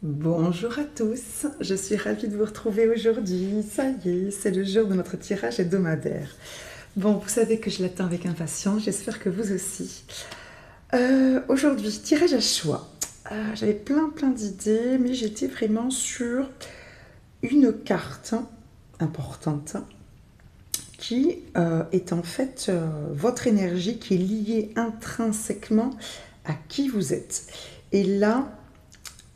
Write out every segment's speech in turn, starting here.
Bonjour à tous, je suis ravie de vous retrouver aujourd'hui. Ça y est, c'est le jour de notre tirage hebdomadaire. Bon, vous savez que je l'attends avec impatience, j'espère que vous aussi. Aujourd'hui, tirage à choix. J'avais plein d'idées, mais j'étais vraiment sur une carte importante qui est en fait votre énergie qui est liée intrinsèquement à qui vous êtes. Et là,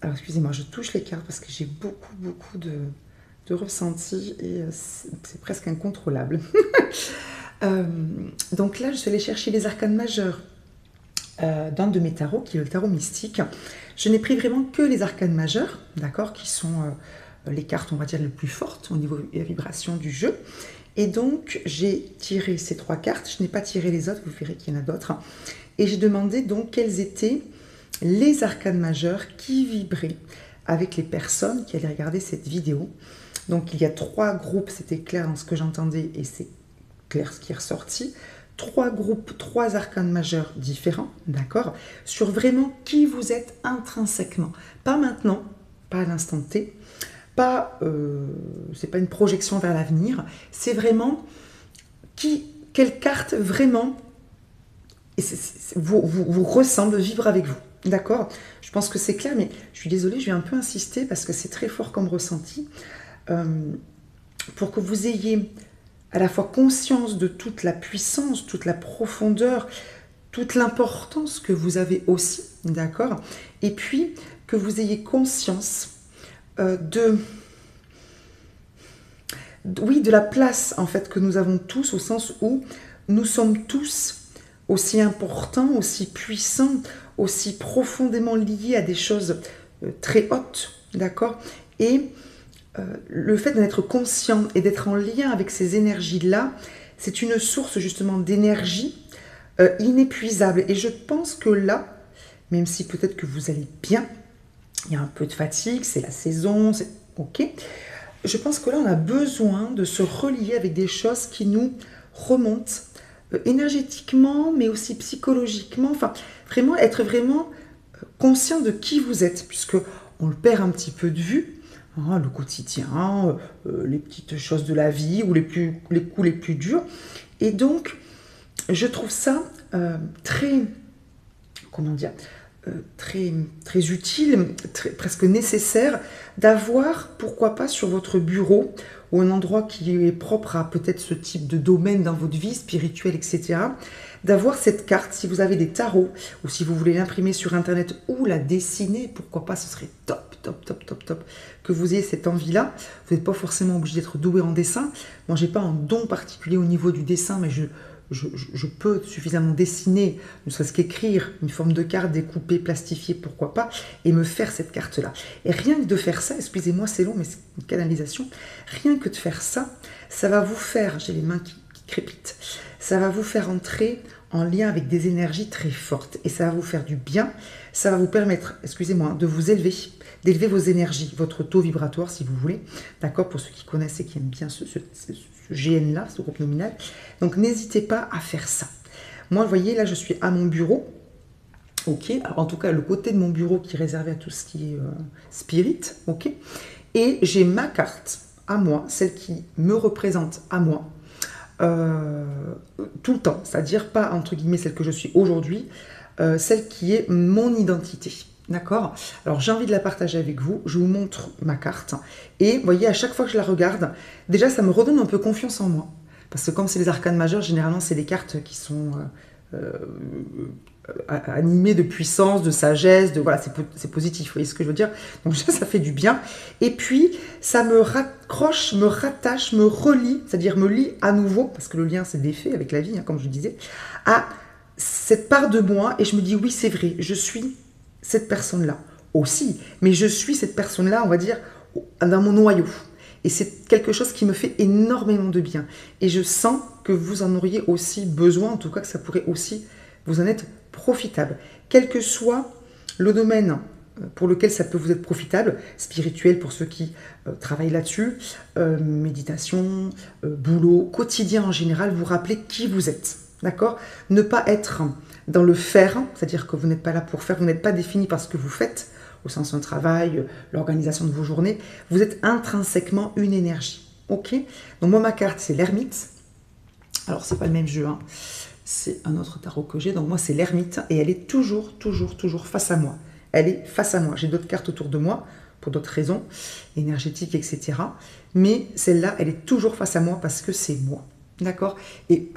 alors excusez-moi, je touche les cartes parce que j'ai beaucoup de ressentis et c'est presque incontrôlable. Donc là, je suis allée chercher les arcanes majeurs d'un de mes tarots, qui est le tarot mystique. Je n'ai pris vraiment que les arcanes majeurs, d'accord, qui sont les cartes, on va dire, les plus fortes au niveau de la vibration du jeu. Et donc, j'ai tiré ces 3 cartes. Je n'ai pas tiré les autres, vous verrez qu'il y en a d'autres. Et j'ai demandé donc quelles étaient les arcanes majeurs qui vibraient avec les personnes qui allaient regarder cette vidéo. Donc il y a 3 groupes, c'était clair dans ce que j'entendais et c'est clair ce qui est ressorti. 3 groupes, 3 arcanes majeurs différents, d'accord, sur vraiment qui vous êtes intrinsèquement. Pas maintenant, pas à l'instant T, pas, c'est pas une projection vers l'avenir, c'est vraiment quelle carte vraiment vous ressemble, vivre avec vous. D'accord? Je pense que c'est clair, mais je suis désolée, je vais un peu insister parce que c'est très fort comme ressenti. Pour que vous ayez à la fois conscience de toute la puissance, toute la profondeur, toute l'importance que vous avez aussi, d'accord? Et puis, que vous ayez conscience oui, de la place, en fait, que nous avons tous, au sens où nous sommes tous aussi importants, aussi puissants, aussi profondément liés à des choses très hautes, d'accord? Et le fait d'être conscient et d'être en lien avec ces énergies-là, c'est une source justement d'énergie inépuisable. Et je pense que là, même si peut-être que vous allez bien, il y a un peu de fatigue, c'est la saison, c'est ok. Je pense que là, on a besoin de se relier avec des choses qui nous remontent énergétiquement, mais aussi psychologiquement. Enfin, vraiment être vraiment conscient de qui vous êtes, puisque on le perd un petit peu de vue. Hein, le quotidien, les petites choses de la vie ou les coups les plus durs. Et donc, je trouve ça très, comment dire, très utile, presque nécessaire d'avoir, pourquoi pas sur votre bureau ou un endroit qui est propre à peut-être ce type de domaine dans votre vie spirituelle, etc., d'avoir cette carte. Si vous avez des tarots ou si vous voulez l'imprimer sur internet ou la dessiner, pourquoi pas, ce serait top que vous ayez cette envie-là. Vous n'êtes pas forcément obligé d'être doué en dessin. Moi, j'ai pas un don particulier au niveau du dessin, mais je peux suffisamment dessiner, ne serait-ce qu'écrire une forme de carte, découper, plastifier, pourquoi pas, et me faire cette carte-là. Et rien que de faire ça, excusez-moi, c'est long, mais c'est une canalisation, rien que de faire ça, ça va vous faire, j'ai les mains qui crépitent, ça va vous faire entrer en lien avec des énergies très fortes, et ça va vous faire du bien, ça va vous permettre, excusez-moi, de vous élever, d'élever vos énergies, votre taux vibratoire si vous voulez, d'accord, pour ceux qui connaissent et qui aiment bien ce GN-là, ce groupe nominal. Donc n'hésitez pas à faire ça. Moi, vous voyez, là, je suis à mon bureau. Ok, alors en tout cas, le côté de mon bureau qui est réservé à tout ce qui est spirit. Ok, et j'ai ma carte à moi, celle qui me représente à moi, tout le temps. C'est-à-dire pas, entre guillemets, celle que je suis aujourd'hui, celle qui est mon identité. D'accord? Alors j'ai envie de la partager avec vous, je vous montre ma carte et vous voyez à chaque fois que je la regarde, déjà ça me redonne un peu confiance en moi. Parce que comme c'est les arcanes majeures, généralement c'est des cartes qui sont animées de puissance, de sagesse, de voilà, c'est positif, vous voyez ce que je veux dire? Donc ça fait du bien. Et puis ça me raccroche, me rattache, me relie, c'est-à-dire me lie à nouveau, parce que le lien c'est défait avec la vie, hein, comme je disais, à cette part de moi et je me dis oui c'est vrai, je suis cette personne-là aussi, mais je suis cette personne-là, on va dire, dans mon noyau. Et c'est quelque chose qui me fait énormément de bien. Et je sens que vous en auriez aussi besoin, en tout cas que ça pourrait aussi vous en être profitable. Quel que soit le domaine pour lequel ça peut vous être profitable, spirituel pour ceux qui travaillent là-dessus, méditation, boulot, quotidien en général, vous rappelez qui vous êtes. D'accord? Ne pas être dans le faire, c'est-à-dire que vous n'êtes pas là pour faire, vous n'êtes pas défini par ce que vous faites, au sens d'un travail, l'organisation de vos journées. Vous êtes intrinsèquement une énergie. Ok? Donc moi, ma carte, c'est l'ermite. Alors, c'est pas le même jeu, hein. C'est un autre tarot que j'ai. Donc moi, c'est l'ermite et elle est toujours face à moi. Elle est face à moi. J'ai d'autres cartes autour de moi pour d'autres raisons, énergétiques, etc. Mais celle-là, elle est toujours face à moi parce que c'est moi. D'accord? Et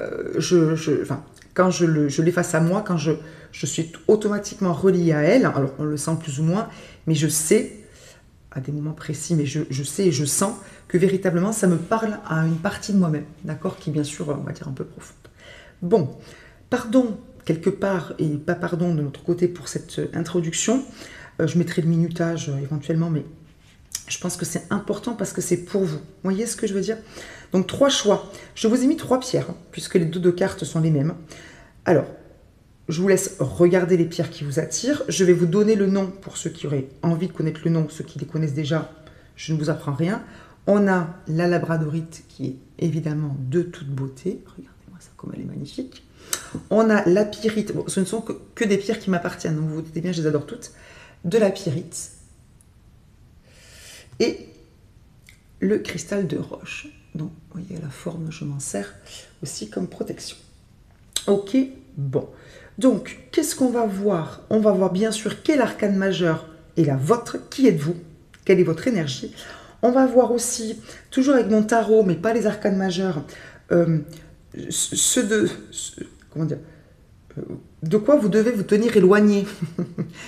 quand je l'ai face à moi, quand je suis automatiquement reliée à elle, alors on le sent plus ou moins, mais je sais, à des moments précis, mais je sais et je sens que véritablement, ça me parle à une partie de moi-même, d'accord? Qui, bien sûr, on va dire un peu profonde. Bon, pardon quelque part, et pas pardon de notre côté pour cette introduction. Je mettrai le minutage éventuellement, mais je pense que c'est important parce que c'est pour vous. Vous voyez ce que je veux dire? Donc, 3 choix. Je vous ai mis 3 pierres, hein, puisque les deux cartes sont les mêmes. Alors, je vous laisse regarder les pierres qui vous attirent. Je vais vous donner le nom pour ceux qui auraient envie de connaître le nom, ceux qui les connaissent déjà. Je ne vous apprends rien. On a la labradorite qui est évidemment de toute beauté. Regardez-moi ça comme elle est magnifique. On a la pyrite. Bon, ce ne sont que des pierres qui m'appartiennent, donc vous vous doutez bien, je les adore toutes. De la pyrite. Et le cristal de roche. Donc, vous voyez la forme, je m'en sers aussi comme protection. Ok, bon. Donc, qu'est-ce qu'on va voir? On va voir bien sûr quel arcane majeur est la vôtre. Qui êtes-vous? Quelle est votre énergie? On va voir aussi, toujours avec mon tarot, mais pas les arcanes majeurs, comment dire, de quoi vous devez vous tenir éloigné.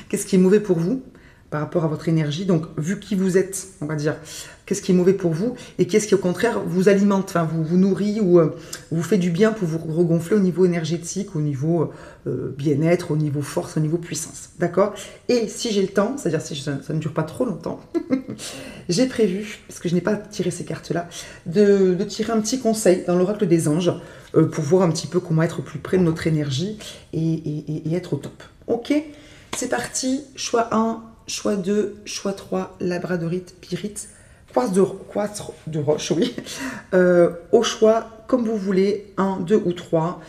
Qu'est-ce qui est mauvais pour vous par rapport à votre énergie? Donc, vu qui vous êtes, on va dire, qu'est-ce qui est mauvais pour vous et qu'est-ce qui, au contraire, vous alimente, enfin, vous nourrit ou vous fait du bien pour vous regonfler au niveau énergétique, au niveau bien-être, au niveau force, au niveau puissance. D'accord? Et si j'ai le temps, c'est-à-dire si ça ne dure pas trop longtemps, j'ai prévu, parce que je n'ai pas tiré ces cartes-là, de tirer un petit conseil dans l'oracle des anges pour voir un petit peu comment être plus près de notre énergie et être au top. Ok? C'est parti. Choix 1, choix 2, choix 3, labradorite, pyrite, quartz de roche, oui. Au choix, comme vous voulez, 1, 2 ou 3.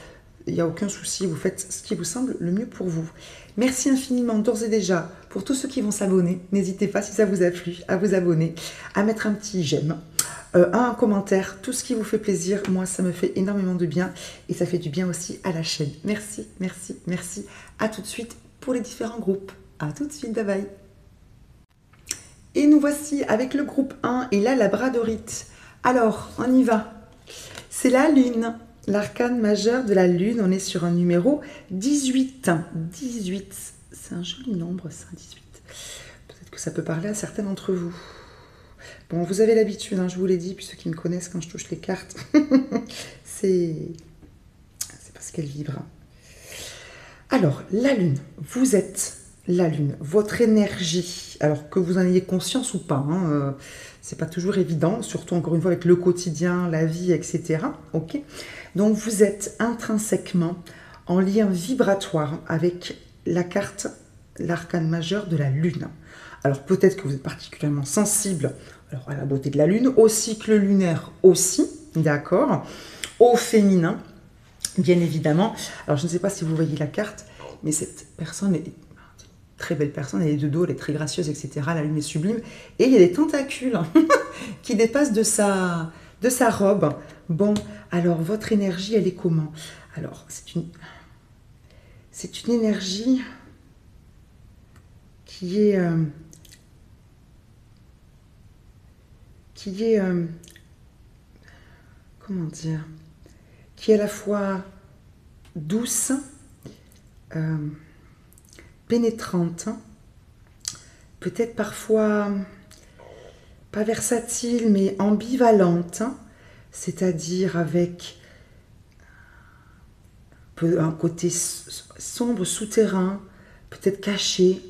Il n'y a aucun souci, vous faites ce qui vous semble le mieux pour vous. Merci infiniment d'ores et déjà pour tous ceux qui vont s'abonner. N'hésitez pas, si ça vous a plu, à vous abonner, à mettre un petit j'aime, un commentaire, tout ce qui vous fait plaisir. Moi, ça me fait énormément de bien et ça fait du bien aussi à la chaîne. Merci, merci, merci. À tout de suite pour les différents groupes. À tout de suite, bye bye. Et nous voici avec le groupe 1 et la labradorite. Alors, on y va. C'est la lune. L'arcane majeur de la lune, on est sur un numéro 18. 18, c'est un joli nombre, ça, 18. Peut-être que ça peut parler à certains d'entre vous. Bon, vous avez l'habitude, hein, je vous l'ai dit, puis ceux qui me connaissent quand je touche les cartes, c'est parce qu'elle vibre. Alors, la lune, vous êtes la lune, votre énergie, alors que vous en ayez conscience ou pas, hein, c'est pas toujours évident, surtout encore une fois avec le quotidien, la vie, etc. Ok. Donc vous êtes intrinsèquement en lien vibratoire avec la carte, l'arcane majeur de la lune. Alors peut-être que vous êtes particulièrement sensible alors, à la beauté de la lune, au cycle lunaire aussi, d'accord, au féminin, bien évidemment. Alors je ne sais pas si vous voyez la carte, mais cette personne est très belle personne, elle est de dos, elle est très gracieuse, etc. La lune est sublime. Et il y a des tentacules qui dépassent de sa robe. Bon, alors votre énergie, elle est comment? Alors, c'est une énergie qui est comment dire? Qui est à la fois douce, pénétrante, peut-être parfois pas versatile, mais ambivalente, c'est-à-dire avec un côté sombre, souterrain, peut-être caché,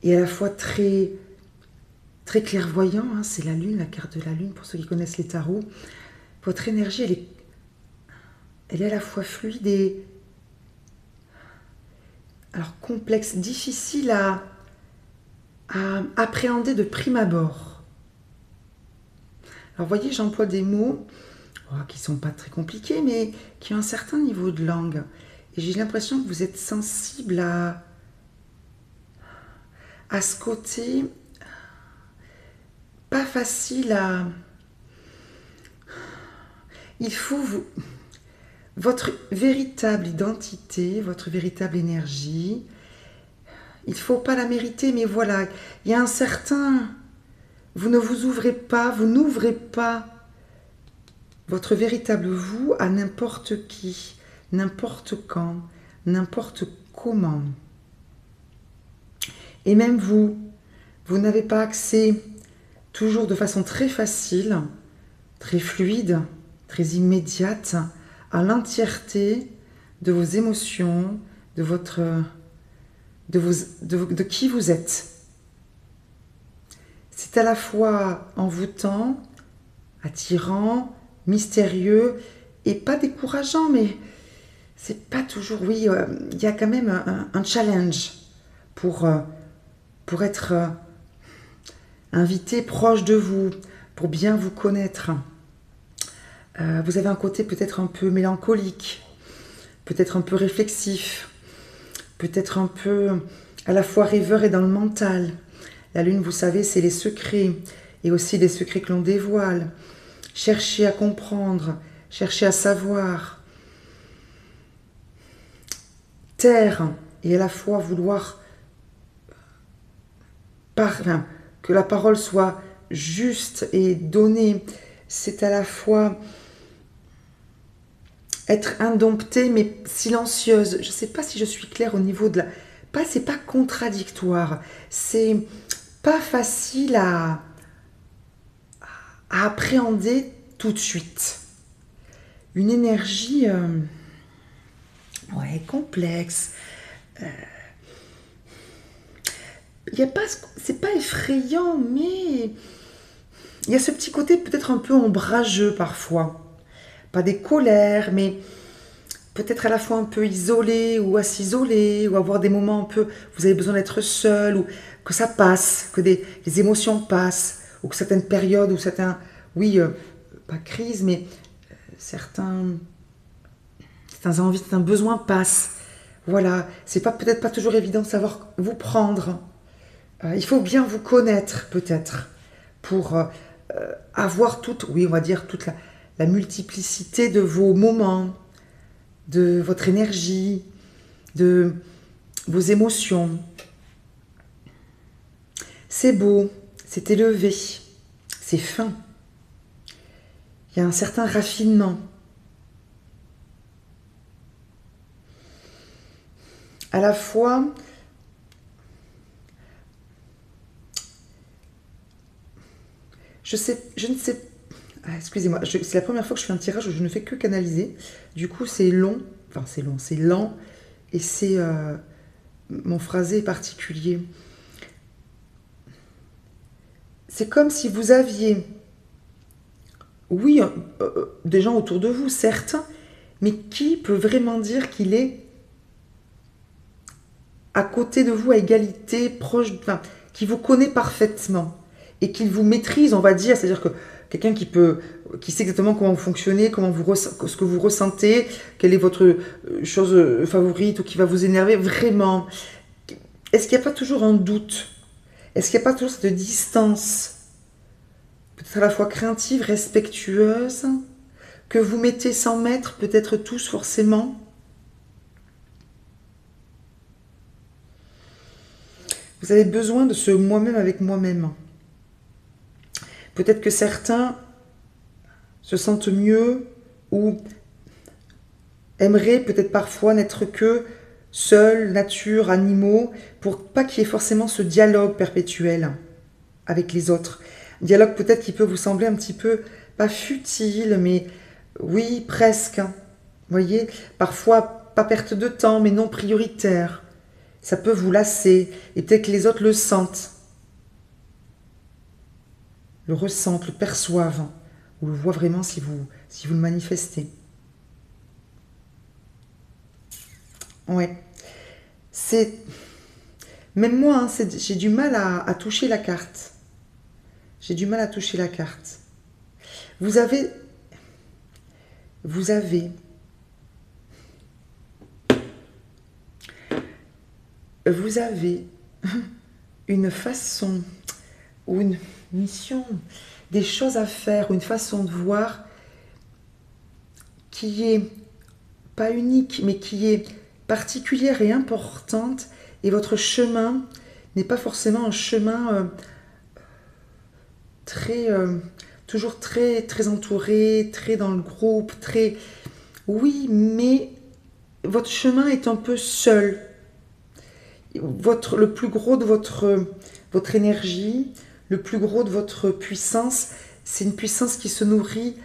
et à la fois très, très clairvoyant, hein, c'est la lune, la carte de la lune, pour ceux qui connaissent les tarots. Votre énergie, elle est à la fois fluide et alors complexe, difficile à appréhender de prime abord. Alors voyez, j'emploie des mots qui ne sont pas très compliqués, mais qui ont un certain niveau de langue. Et j'ai l'impression que vous êtes sensible à ce côté pas facile à... Il faut votre véritable identité, votre véritable énergie. Il ne faut pas la mériter, mais voilà, il y a un certain... Vous ne vous ouvrez pas, vous n'ouvrez pas votre véritable vous à n'importe qui, n'importe quand, n'importe comment. Et même vous, vous n'avez pas accès toujours de façon très facile, très fluide, très immédiate à l'entièreté de vos émotions, de qui vous êtes. C'est à la fois envoûtant, attirant, mystérieux et pas décourageant, mais c'est pas toujours, oui, il y a quand même un challenge pour être invité proche de vous, pour bien vous connaître. Vous avez un côté peut-être un peu mélancolique, peut-être un peu réflexif, peut-être un peu à la fois rêveur et dans le mental. La lune, vous savez, c'est les secrets, et aussi les secrets que l'on dévoile. Cherchez à comprendre, cherchez à savoir. Taire, et à la fois vouloir que la parole soit juste et donnée. C'est à la fois être indomptée mais silencieuse. Je ne sais pas si je suis claire au niveau de la... C'est pas contradictoire. C'est pas facile à appréhender tout de suite. Une énergie complexe. C'est pas effrayant, mais il y a ce petit côté peut-être un peu ombrageux parfois. Pas des colères, mais peut-être à la fois un peu isolé ou à s'isoler, ou avoir des moments un peu, vous avez besoin d'être seul, ou que ça passe, que les émotions passent, ou que certaines périodes, ou certains, pas crise, mais certains envies, certains besoins passent. Voilà, c'est peut-être pas toujours évident de savoir vous prendre. Il faut bien vous connaître peut-être pour avoir toute la multiplicité de vos moments, de votre énergie, de vos émotions. C'est beau, c'est élevé, c'est fin. Il y a un certain raffinement. À la fois, je ne sais. Excusez-moi, c'est la première fois que je fais un tirage où je ne fais que canaliser. Du coup, c'est long, c'est lent, et c'est mon phrasé est particulier. C'est comme si vous aviez, des gens autour de vous, certes, mais qui peut vraiment dire qu'il est à côté de vous à égalité, qui vous connaît parfaitement et qui vous maîtrise, on va dire, c'est-à-dire que quelqu'un qui sait exactement comment vous fonctionnez, ce que vous ressentez, quelle est votre chose favorite ou qui va vous énerver, vraiment. Est-ce qu'il n'y a pas toujours un doute? Est-ce qu'il n'y a pas toujours cette distance, peut-être à la fois craintive, respectueuse, que vous mettez sans mettre, peut-être tous forcément? Vous avez besoin de ce moi-même avec moi-même. Peut-être que certains se sentent mieux ou aimeraient peut-être parfois n'être que seuls, nature, animaux, pour pas qu'il y ait forcément ce dialogue perpétuel avec les autres. Un dialogue peut-être qui peut vous sembler un petit peu, pas futile, mais oui, presque. Vous voyez, parfois pas perte de temps, mais non prioritaire. Ça peut vous lasser, et peut-être que les autres le sentent, le ressentent, le perçoivent, ou le voient vraiment si vous le manifestez. Ouais. C'est... Même moi, j'ai du mal à toucher la carte. J'ai du mal à toucher la carte. Vous avez une façon ou une mission, des choses à faire, une façon de voir qui est pas unique, mais qui est particulière et importante, et votre chemin n'est pas forcément un chemin très, toujours très entouré, très dans le groupe, très... Oui, mais votre chemin est un peu seul. Le plus gros de votre énergie, le plus gros de votre puissance, c'est une puissance qui se nourrit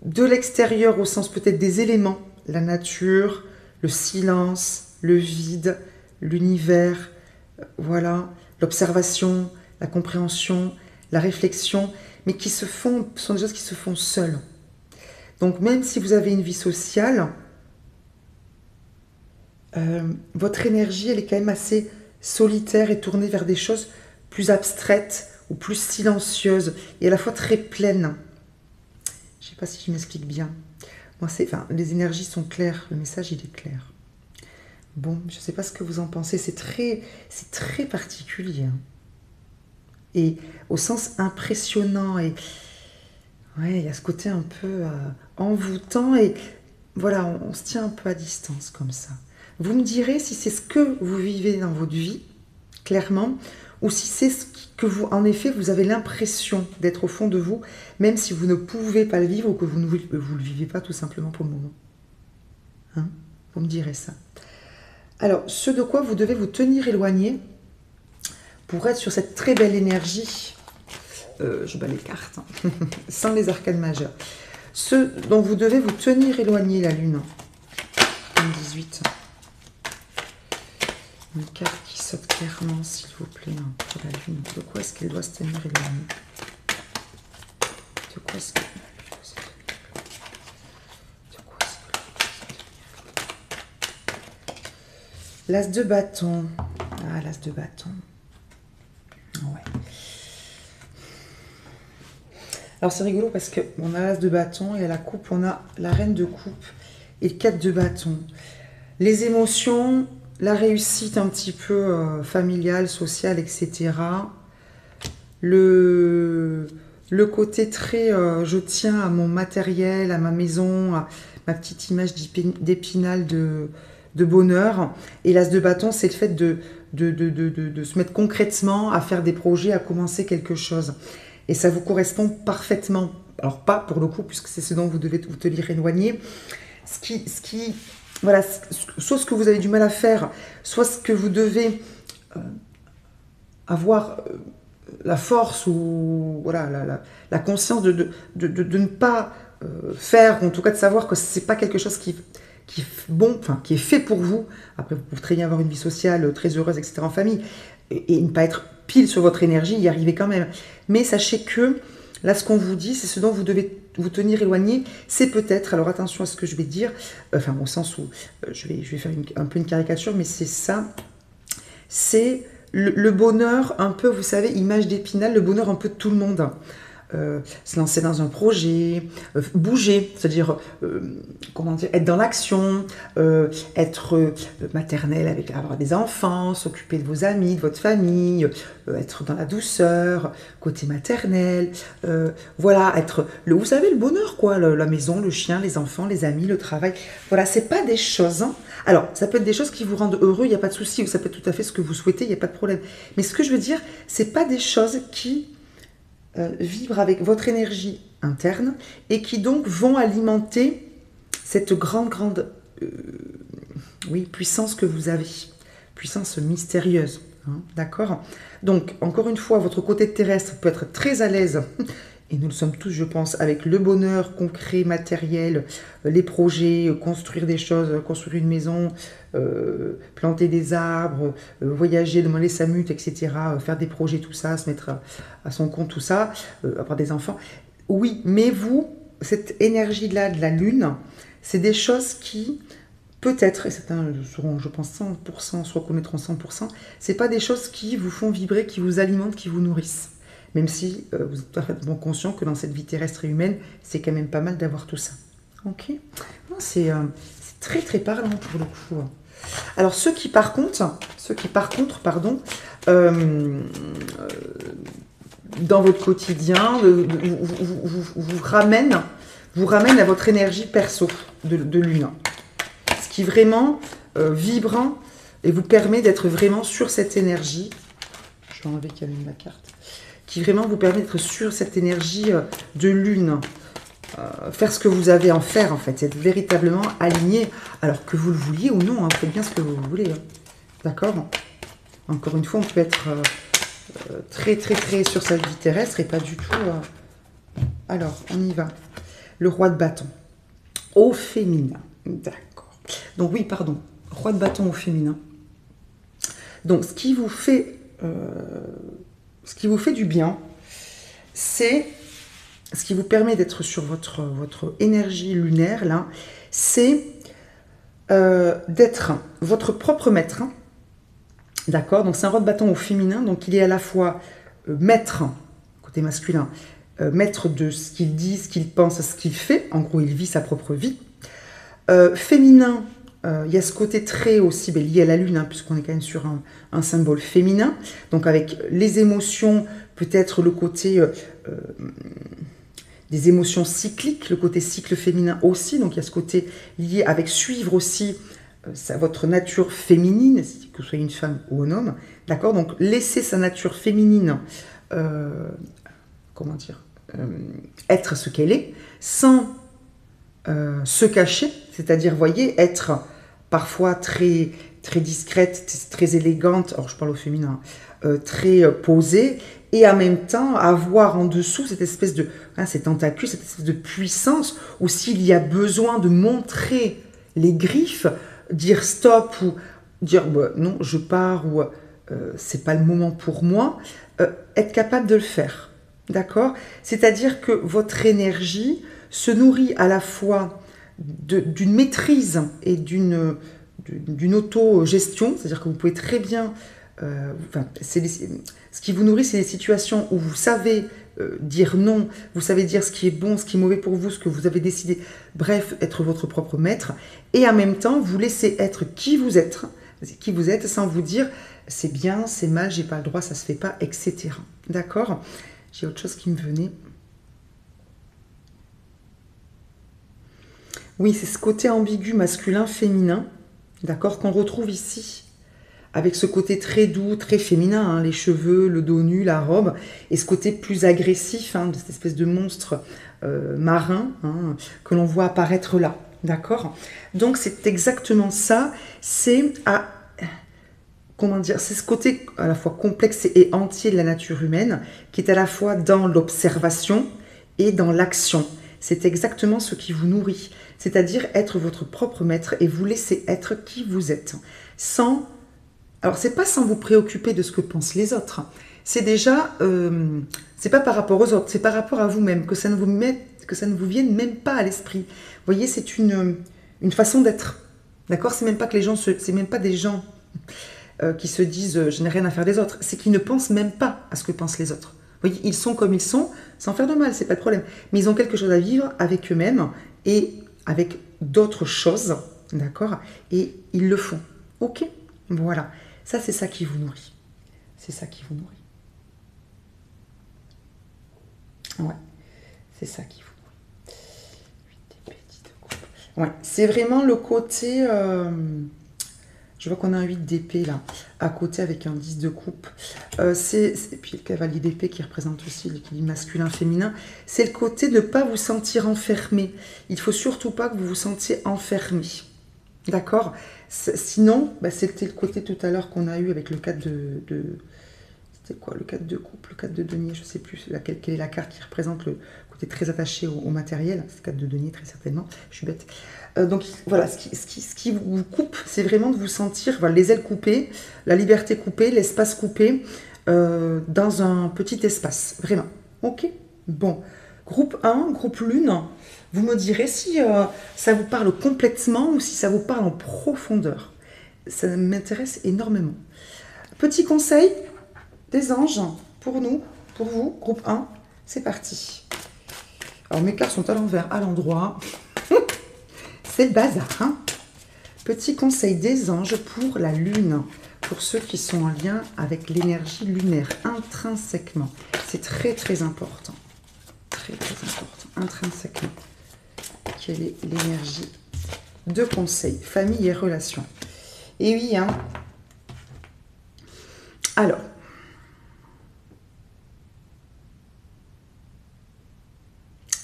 de l'extérieur au sens peut-être des éléments, la nature, le silence, le vide, l'univers, voilà, l'observation, la compréhension, la réflexion, mais qui se font, sont des choses qui se font seules. Donc même si vous avez une vie sociale, votre énergie, elle est quand même assez solitaire et tournée vers des choses plus abstraites ou plus silencieuses et à la fois très pleines. Je ne sais pas si je m'explique bien. Moi, les énergies sont claires, le message, il est clair. Bon, je ne sais pas ce que vous en pensez, c'est très particulier. Hein. Et au sens impressionnant, et ouais, il y a ce côté un peu envoûtant, et voilà, on se tient un peu à distance comme ça. Vous me direz si c'est ce que vous vivez dans votre vie, clairement, ou si c'est ce que vous, en effet, vous avez l'impression d'être au fond de vous, même si vous ne pouvez pas le vivre ou que vous ne le vivez pas tout simplement pour le moment. Hein? Vous me direz ça. Alors, ce de quoi vous devez vous tenir éloigné pour être sur cette très belle énergie, je bats les cartes, hein, sans les arcanes majeures. Ce dont vous devez vous tenir éloigné, la Lune, 18. Une carte qui saute clairement, s'il vous plaît, hein, pour la Lune. De quoi est-ce qu'elle doit se tenir éloignée? De quoi est-ce qu'elle doit se tenir éloignée? De quoi est-ce qu'elle doit se tenir éloignée? L'as de bâton. Ah, l'as de bâton. Ouais. Alors c'est rigolo parce qu'on a l'as de bâton et à la coupe, on a la reine de coupe et le 4 de bâton. Les émotions, la réussite un petit peu familiale, sociale, etc. Le côté très je tiens à mon matériel, à ma maison, à ma petite image d'épinal de bonheur. Et l'as de bâton, c'est le fait de se mettre concrètement à faire des projets, à commencer quelque chose. Et ça vous correspond parfaitement. Alors pas pour le coup, puisque c'est ce dont vous devez vous tenir éloigné. Voilà, soit ce que vous avez du mal à faire, soit ce que vous devez avoir la force ou voilà, la conscience de ne pas faire, ou en tout cas de savoir que c'est pas quelque chose qui est fait pour vous. Après, vous pouvez très bien avoir une vie sociale très heureuse, etc. en famille, et ne pas être pile sur votre énergie, y arriver quand même. Mais sachez que là, ce qu'on vous dit, c'est ce dont vous devez vous tenir éloigné. C'est peut-être, alors attention à ce que je vais dire, enfin au sens où je vais faire un peu une caricature, mais c'est ça, c'est le bonheur un peu, vous savez, image d'Épinal, le bonheur un peu de tout le monde. Se lancer dans un projet, bouger, c'est-à-dire comment dire, être dans l'action, être maternelle avoir des enfants, s'occuper de vos amis, de votre famille, être dans la douceur, côté maternel, voilà, être vous savez, le bonheur quoi, la maison, le chien, les enfants, les amis, le travail, voilà, c'est pas des choses, hein. Alors, ça peut être des choses qui vous rendent heureux, il n'y a pas de souci, ou ça peut être tout à fait ce que vous souhaitez, il n'y a pas de problème. Mais ce que je veux dire, c'est pas des choses qui vibrent avec votre énergie interne et qui donc vont alimenter cette grande puissance que vous avez, puissance mystérieuse, hein, d'accord? Donc encore une fois, votre côté terrestre peut être très à l'aise, et nous le sommes tous, je pense, avec le bonheur concret, matériel, les projets, construire des choses, construire une maison, planter des arbres, voyager, demander sa mute, etc., faire des projets, tout ça, se mettre à son compte, tout ça, avoir des enfants. Oui, mais vous, cette énergie-là de la Lune, c'est des choses qui, peut-être, et certains seront, je pense, 100%, se reconnaîtront 100%, c'est pas des choses qui vous font vibrer, qui vous alimentent, qui vous nourrissent. Même si vous êtes parfaitement conscient que dans cette vie terrestre et humaine, c'est quand même pas mal d'avoir tout ça. Ok, c'est très parlant pour le coup. Alors ceux qui par contre, dans votre quotidien, vous ramène à votre énergie perso de lune. Ce qui vraiment vibre et vous permet d'être vraiment sur cette énergie. Je vais enlever Camille la carte. Qui vraiment vous permet d'être sur cette énergie de lune. Faire ce que vous avez à faire, en fait. Être véritablement aligné, alors que vous le vouliez ou non. Hein, faites bien ce que vous voulez. Hein. D'accord? Encore une fois, on peut être très sur sa vie terrestre et pas du tout... Alors, on y va. Le roi de bâton. Au féminin. D'accord. Donc oui, pardon. Roi de bâton au féminin. Donc, ce qui vous fait du bien, c'est... Ce qui vous permet d'être sur votre énergie lunaire, là, c'est d'être votre propre maître. D'accord? Donc, c'est un roi de bâton au féminin. Donc, il est à la fois maître, côté masculin, maître de ce qu'il dit, ce qu'il pense, ce qu'il fait. En gros, il vit sa propre vie. Féminin, il y a ce côté très aussi lié à la lune, hein, puisqu'on est quand même sur un symbole féminin. Donc, avec les émotions, peut-être le côté... des émotions cycliques, le côté cycle féminin aussi, donc il y a ce côté lié avec suivre aussi votre nature féminine, que vous soyez une femme ou un homme, d'accord? Donc laisser sa nature féminine, comment dire, être ce qu'elle est, sans se cacher, c'est-à-dire, voyez, être parfois très discrète, très élégante, alors je parle au féminin, très posée, et en même temps avoir en dessous cette espèce de, ces tentacules, cette espèce de puissance, où s'il y a besoin de montrer les griffes, dire stop, ou dire non, je pars, ou c'est pas le moment pour moi, être capable de le faire, d'accord? C'est-à-dire que votre énergie se nourrit à la fois d'une maîtrise et d'une auto-gestion, c'est-à-dire que vous pouvez très bien... ce qui vous nourrit, c'est les situations où vous savez dire non, vous savez dire ce qui est bon, ce qui est mauvais pour vous, ce que vous avez décidé, bref, être votre propre maître, et en même temps, vous laissez être qui vous êtes sans vous dire c'est bien, c'est mal, j'ai pas le droit, ça se fait pas, etc. D'accord? J'ai autre chose qui me venait. Oui, c'est ce côté ambigu masculin-féminin, d'accord, qu'on retrouve ici, avec ce côté très doux, très féminin, hein, les cheveux, le dos nu, la robe, et ce côté plus agressif, hein, de cette espèce de monstre marin, hein, que l'on voit apparaître là, d'accord? Donc c'est exactement ça, c'est comment dire, c'est ce côté à la fois complexe et entier de la nature humaine, qui est à la fois dans l'observation et dans l'action. C'est exactement ce qui vous nourrit, c'est-à-dire être votre propre maître et vous laisser être qui vous êtes, sans... Alors, c'est pas sans vous préoccuper de ce que pensent les autres, c'est déjà, c'est pas par rapport aux autres, c'est par rapport à vous-même, que ça ne vous vienne même pas à l'esprit. Vous voyez, c'est une façon d'être, d'accord? C'est même pas que les gens, c'est même pas des gens qui se disent je n'ai rien à faire des autres, c'est qu'ils ne pensent même pas à ce que pensent les autres. Vous voyez, ils sont comme ils sont, sans faire de mal, c'est pas de problème. Mais ils ont quelque chose à vivre avec eux-mêmes et avec d'autres choses, d'accord? Et ils le font. Ok? Voilà. Ça, c'est ça qui vous nourrit. C'est ça qui vous nourrit. Ouais. C'est ça qui vous nourrit. 8 d'épée, 10 de coupe. Ouais. C'est vraiment le côté... Je vois qu'on a un 8 d'épée là, à côté avec un 10 de coupe. Et puis le cavalier d'épée qui représente aussi l'équilibre masculin-féminin. C'est le côté de ne pas vous sentir enfermé. Il ne faut surtout pas que vous vous sentiez enfermé. D'accord? Sinon, c'était le côté tout à l'heure qu'on a eu avec le 4 c'était quoi? Le 4 de coupe, le 4 de denier, je ne sais plus quelle est la carte qui représente le côté très attaché au matériel. C'est le 4 de denier, très certainement. Je suis bête. Donc voilà, ce qui vous coupe, c'est vraiment de vous sentir, voilà, les ailes coupées, la liberté coupée, l'espace coupé, dans un petit espace, vraiment. Ok? Bon. Groupe 1, groupe lune, vous me direz si ça vous parle complètement ou si ça vous parle en profondeur. Ça m'intéresse énormément. Petit conseil des anges pour nous, pour vous, groupe 1, c'est parti. Alors mes cartes sont à l'envers, à l'endroit. C'est le bazar, hein? Petit conseil des anges pour la lune. pour ceux qui sont en lien avec l'énergie lunaire, intrinsèquement. C'est très très important. Très très important, intrinsèquement. Quelle est l'énergie de conseil, famille et relations? Et oui, hein. Alors,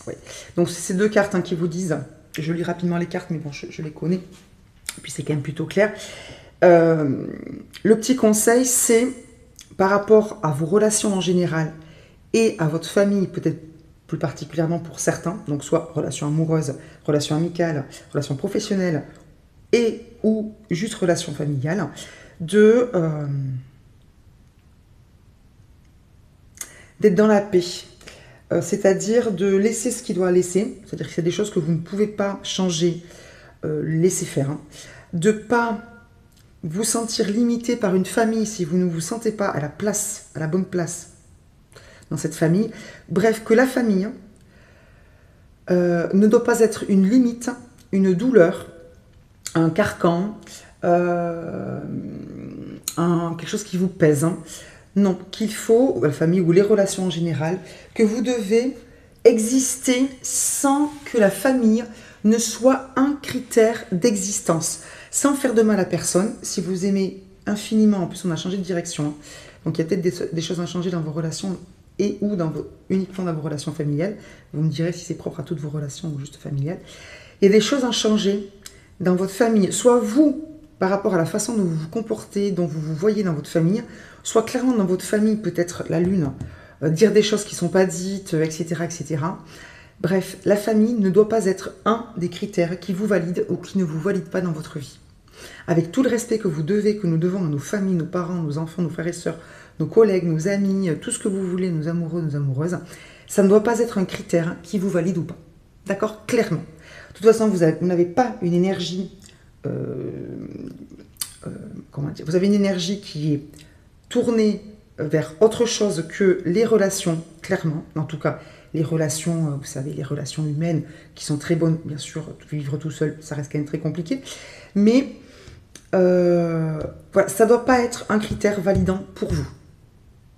oui. Donc c'est ces deux cartes qui vous disent, je lis rapidement les cartes, mais bon, je les connais, et puis c'est quand même plutôt clair. Le petit conseil, c'est par rapport à vos relations en général et à votre famille, peut-être plus particulièrement pour certains, donc soit relations amoureuses, relations amicales, relations professionnelles et ou juste relations familiales, d'être dans la paix. C'est-à-dire de laisser ce qui doit laisser, c'est-à-dire qu'il y a des choses que vous ne pouvez pas changer, laisser faire. Hein. De ne pas vous sentir limité par une famille si vous ne vous sentez pas à la place, à la bonne place dans cette famille. Bref, que la famille ne doit pas être une limite, une douleur, un carcan, quelque chose qui vous pèse. Hein. Non, qu'il faut, la famille ou les relations en général, que vous devez exister sans que la famille ne soit un critère d'existence, sans faire de mal à personne. Si vous aimez infiniment, en plus on a changé de direction, hein, donc il y a peut-être des choses à changer dans vos relations et ou uniquement dans vos relations familiales. Vous me direz si c'est propre à toutes vos relations ou juste familiales. Il y a des choses à changer dans votre famille, soit vous, par rapport à la façon dont vous vous comportez, dont vous vous voyez dans votre famille, soit clairement dans votre famille, peut-être la lune, dire des choses qui ne sont pas dites, etc., etc. Bref, la famille ne doit pas être un des critères qui vous valide ou qui ne vous valide pas dans votre vie. Avec tout le respect que nous devons à nos familles, nos parents, nos enfants, nos frères et sœurs, nos collègues, nos amis, tout ce que vous voulez, nos amoureux, nos amoureuses, ça ne doit pas être un critère qui vous valide ou pas. D'accord? Clairement. De toute façon, vous n'avez pas une énergie... comment dire? Vous avez une énergie qui est tournée vers autre chose que les relations, clairement. En tout cas, les relations, vous savez, les relations humaines qui sont très bonnes. Bien sûr, vivre tout seul, ça reste quand même très compliqué. Mais voilà, ça ne doit pas être un critère validant pour vous.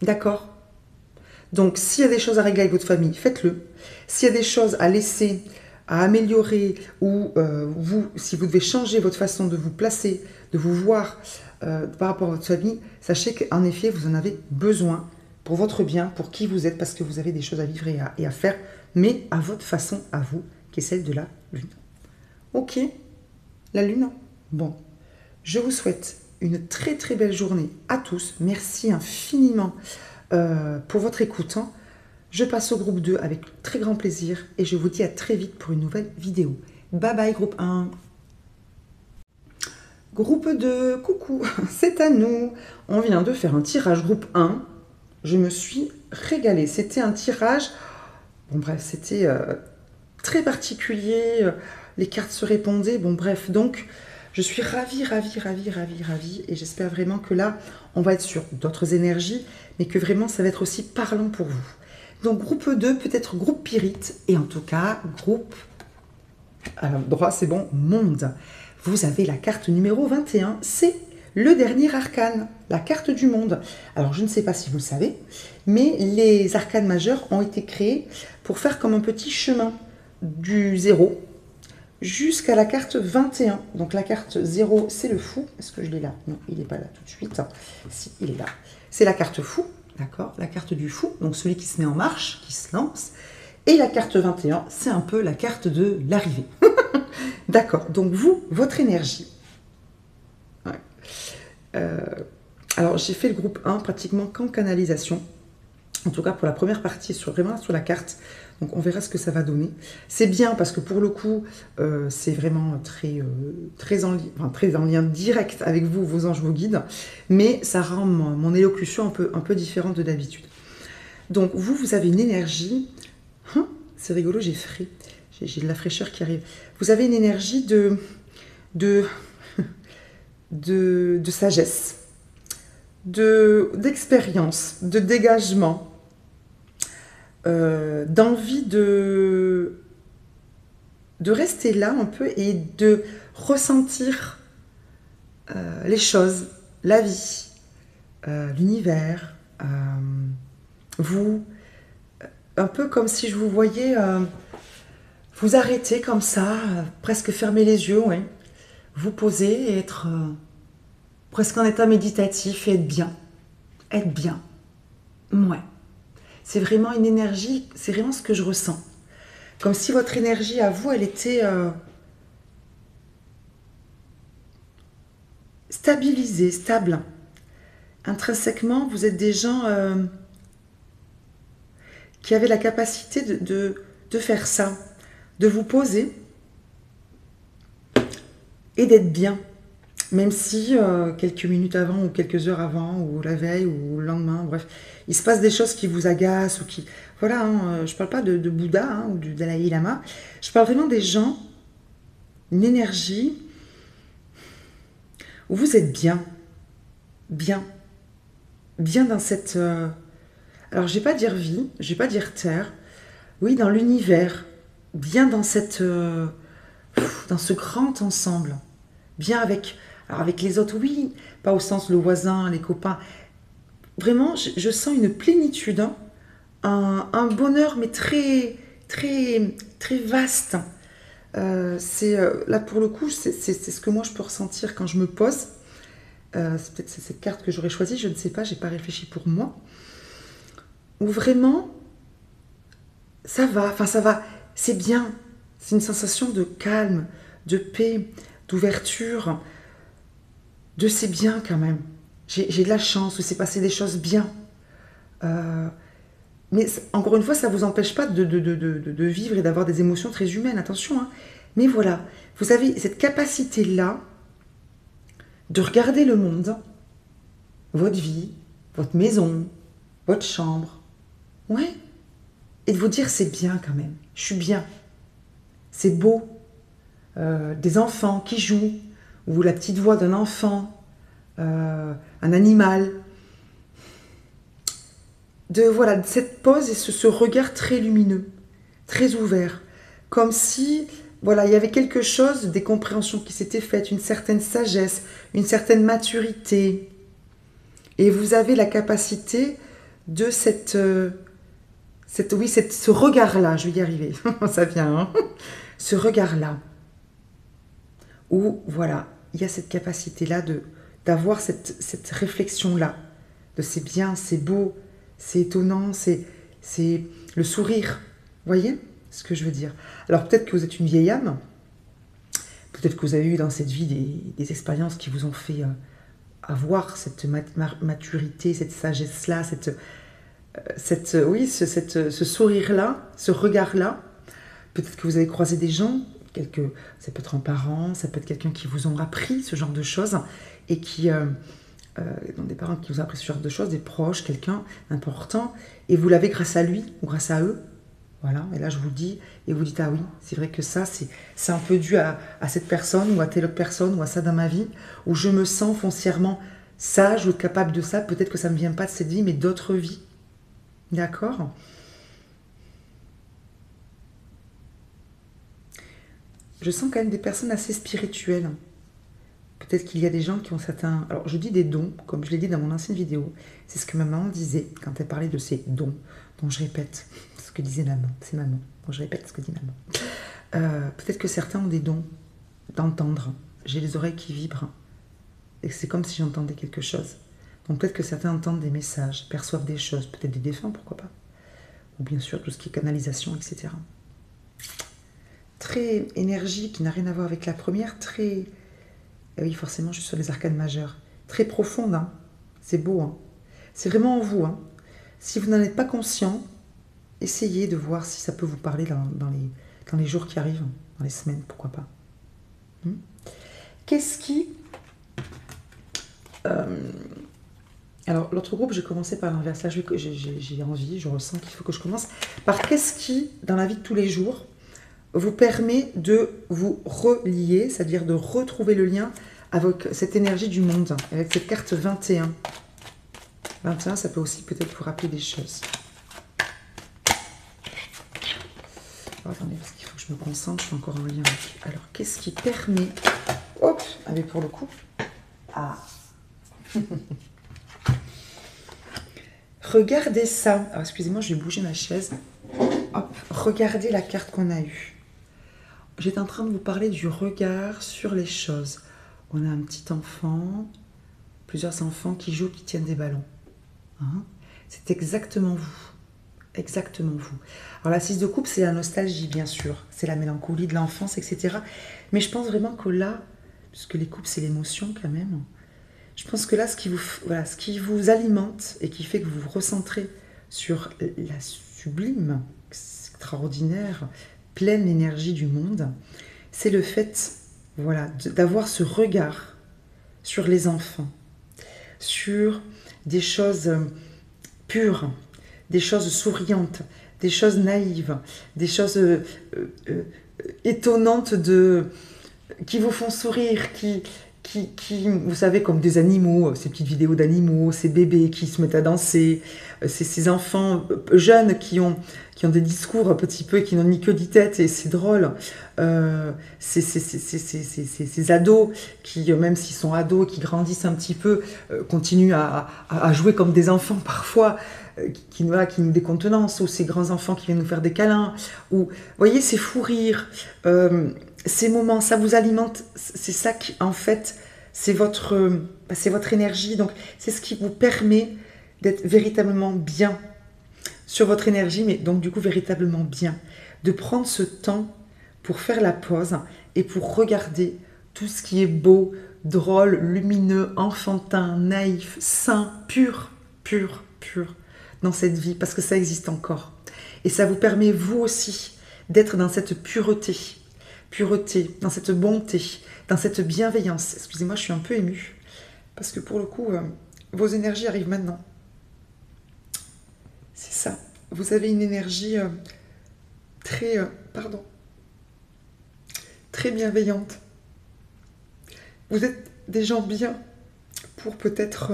D'accord? Donc, s'il y a des choses à régler avec votre famille, faites-le. S'il y a des choses à laisser, à améliorer, ou si vous devez changer votre façon de vous placer, de vous voir par rapport à votre famille, sachez qu'en effet, vous en avez besoin pour votre bien, pour qui vous êtes, parce que vous avez des choses à vivre et à faire, mais à votre façon, à vous, qui est celle de la lune. Ok? La lune? Bon. Je vous souhaite une très très belle journée à tous. Merci infiniment pour votre écoute. Hein. Je passe au groupe 2 avec très grand plaisir et je vous dis à très vite pour une nouvelle vidéo. Bye bye groupe 1. Groupe 2, coucou, c'est à nous. On vient de faire un tirage groupe 1. Je me suis régalée. C'était un tirage, bon bref, c'était très particulier. Les cartes se répondaient. Bon bref, donc je suis ravie et j'espère vraiment que là, on va être sur d'autres énergies, mais que vraiment ça va être aussi parlant pour vous. Donc groupe 2, peut-être groupe Pyrite, et en tout cas, groupe, alors droit c'est bon, monde. Vous avez la carte numéro 21, c'est le dernier arcane, la carte du monde. Alors je ne sais pas si vous le savez, mais les arcanes majeurs ont été créés pour faire comme un petit chemin du 0 jusqu'à la carte 21. Donc la carte 0, c'est le fou. Est-ce que je l'ai là? Non, il n'est pas là tout de suite. Si, il est là. C'est la carte fou, d'accord? La carte du fou, donc celui qui se met en marche, qui se lance. Et la carte 21, c'est un peu la carte de l'arrivée. D'accord, donc vous, votre énergie. Ouais. Alors j'ai fait le groupe 1 pratiquement qu'en canalisation. En tout cas pour la première partie, vraiment sur la carte. Donc on verra ce que ça va donner. C'est bien parce que pour le coup, c'est vraiment très en lien direct avec vous, vos anges, vos guides. Mais ça rend mon élocution un peu différente de d'habitude. Donc vous avez une énergie... Hein, c'est rigolo, j'ai frais. J'ai de la fraîcheur qui arrive. Vous avez une énergie de sagesse, d'expérience, de dégagement, d'envie de rester là un peu et de ressentir les choses, la vie, l'univers, vous, un peu comme si je vous voyais vous arrêter comme ça, presque fermer les yeux, ouais. Vous poser et être presque en état méditatif et être bien. Être bien. Ouais. C'est vraiment une énergie, c'est vraiment ce que je ressens. Comme si votre énergie à vous, elle était stabilisée, stable. Intrinsèquement, vous êtes des gens qui avaient la capacité de faire ça, de vous poser et d'être bien. Même si quelques minutes avant ou quelques heures avant ou la veille ou le lendemain, bref, il se passe des choses qui vous agacent ou qui... Voilà, hein, je ne parle pas de Bouddha hein, ou du Dalai Lama. Je parle vraiment des gens, une énergie où vous êtes bien. Bien. Bien dans cette... alors, je ne vais pas dire vie, je ne vais pas dire terre. Oui, dans l'univers. Bien dans cette... dans ce grand ensemble. Bien avec... Alors avec les autres, oui, pas au sens le voisin, les copains. Vraiment, je sens une plénitude, hein, un bonheur, mais très, très, très vaste. Là, pour le coup, c'est ce que moi je peux ressentir quand je me pose. C'est peut-être cette carte que j'aurais choisie, je ne sais pas, j'ai pas réfléchi pour moi. Où vraiment, ça va, c'est bien. C'est une sensation de calme, de paix, d'ouverture. De c'est bien quand même. J'ai de la chance, où s'est passé des choses bien. Mais encore une fois, ça ne vous empêche pas de vivre et d'avoir des émotions très humaines, attention. Hein. Mais voilà, vous avez cette capacité-là de regarder le monde, votre vie, votre maison, votre chambre. Ouais. Et de vous dire c'est bien quand même. Je suis bien. C'est beau. Des enfants qui jouent, ou la petite voix d'un enfant, un animal, de cette pause et ce regard très lumineux, très ouvert, comme si voilà il y avait quelque chose, des compréhensions qui s'étaient faites, une certaine sagesse, une certaine maturité, et vous avez la capacité de ce regard-là, je vais y arriver, ça vient, hein, ce regard-là, où voilà, il y a cette capacité-là d'avoir cette réflexion-là, de c'est bien, c'est beau, c'est étonnant, c'est le sourire. Vous voyez ce que je veux dire? Alors peut-être que vous êtes une vieille âme, peut-être que vous avez eu dans cette vie des expériences qui vous ont fait avoir cette maturité, cette sagesse-là, ce sourire-là, ce regard-là. Peut-être que vous avez croisé des gens, ça peut être un parent, ça peut être quelqu'un qui vous ont appris ce genre de choses, et qui... des parents qui vous ont appris ce genre de choses, des proches, quelqu'un d'important, et vous l'avez grâce à lui ou grâce à eux. Voilà, et là je vous le dis, et vous dites, ah oui, c'est vrai que ça, c'est un peu dû à cette personne, ou à telle autre personne, ou à ça dans ma vie, où je me sens foncièrement sage ou capable de ça. Peut-être que ça ne me vient pas de cette vie, mais d'autres vies. D'accord? Je sens quand même des personnes assez spirituelles. Peut-être qu'il y a des gens qui ont certains... Alors, je dis des dons, comme je l'ai dit dans mon ancienne vidéo. C'est ce que ma maman disait quand elle parlait de ces dons, dont je répète ce que disait maman. C'est maman. Bon, je répète ce que dit maman. Peut-être que certains ont des dons d'entendre. J'ai les oreilles qui vibrent. Et c'est comme si j'entendais quelque chose. Donc, peut-être que certains entendent des messages, perçoivent des choses. Peut-être des défunts, pourquoi pas. Ou bien sûr, tout ce qui est canalisation, etc. Très énergie qui n'a rien à voir avec la première, très... Et oui, forcément, je suis sur les arcanes majeures. Très profonde, hein. C'est beau, hein. C'est vraiment en vous, hein. Si vous n'en êtes pas conscient, essayez de voir si ça peut vous parler dans les jours qui arrivent, dans les semaines, pourquoi pas. Qu'est-ce qui... Alors, l'autre groupe, j'ai commencé par l'inverse. Là, j'ai envie, je ressens qu'il faut que je commence par qu'est-ce qui, dans la vie de tous les jours, vous permet de vous relier, c'est-à-dire de retrouver le lien avec cette énergie du monde, avec cette carte 21. 21, ça peut aussi peut-être vous rappeler des choses. Oh, attendez, parce qu'il faut que je me concentre, je suis encore en lien avec. Alors, qu'est-ce qui permet... Hop, allez, pour le coup. Ah, Regardez ça. Alors, excusez-moi, je vais bouger ma chaise. Hop, regardez la carte qu'on a eue. J'étais en train de vous parler du regard sur les choses. On a un petit enfant, plusieurs enfants qui jouent, qui tiennent des ballons. Hein? C'est exactement vous. Exactement vous. Alors la 6 de coupe, c'est la nostalgie, bien sûr. C'est la mélancolie de l'enfance, etc. Mais je pense vraiment que là, puisque les coupes, c'est l'émotion quand même, je pense que là, ce qui vous alimente et qui fait que vous vous recentrez sur la sublime, extraordinaire, pleine énergie du monde, c'est le fait, voilà, d'avoir ce regard sur les enfants, sur des choses pures, des choses souriantes, des choses naïves, des choses étonnantes qui vous font sourire, vous savez, comme des animaux, ces petites vidéos d'animaux, ces bébés qui se mettent à danser, ces enfants jeunes qui ont des discours un petit peu et qui n'ont ni queue ni tête, et c'est drôle. Ces ados qui, même s'ils sont ados, qui grandissent un petit peu, continuent à jouer comme des enfants parfois, qui nous décontenancent, ou ces grands enfants qui viennent nous faire des câlins, ou, vous voyez, ces fous rires, ces moments, ça vous alimente, c'est ça qui, en fait, c'est votre énergie, donc c'est ce qui vous permet d'être véritablement bien sur votre énergie, mais donc du coup véritablement bien, de prendre ce temps pour faire la pause et pour regarder tout ce qui est beau, drôle, lumineux, enfantin, naïf, sain, pur dans cette vie, parce que ça existe encore. Et ça vous permet vous aussi d'être dans cette pureté, dans cette bonté, dans cette bienveillance. Excusez-moi, je suis un peu émue, parce que pour le coup, vos énergies arrivent maintenant. C'est ça. Vous avez une énergie très bienveillante. Vous êtes des gens bien pour peut-être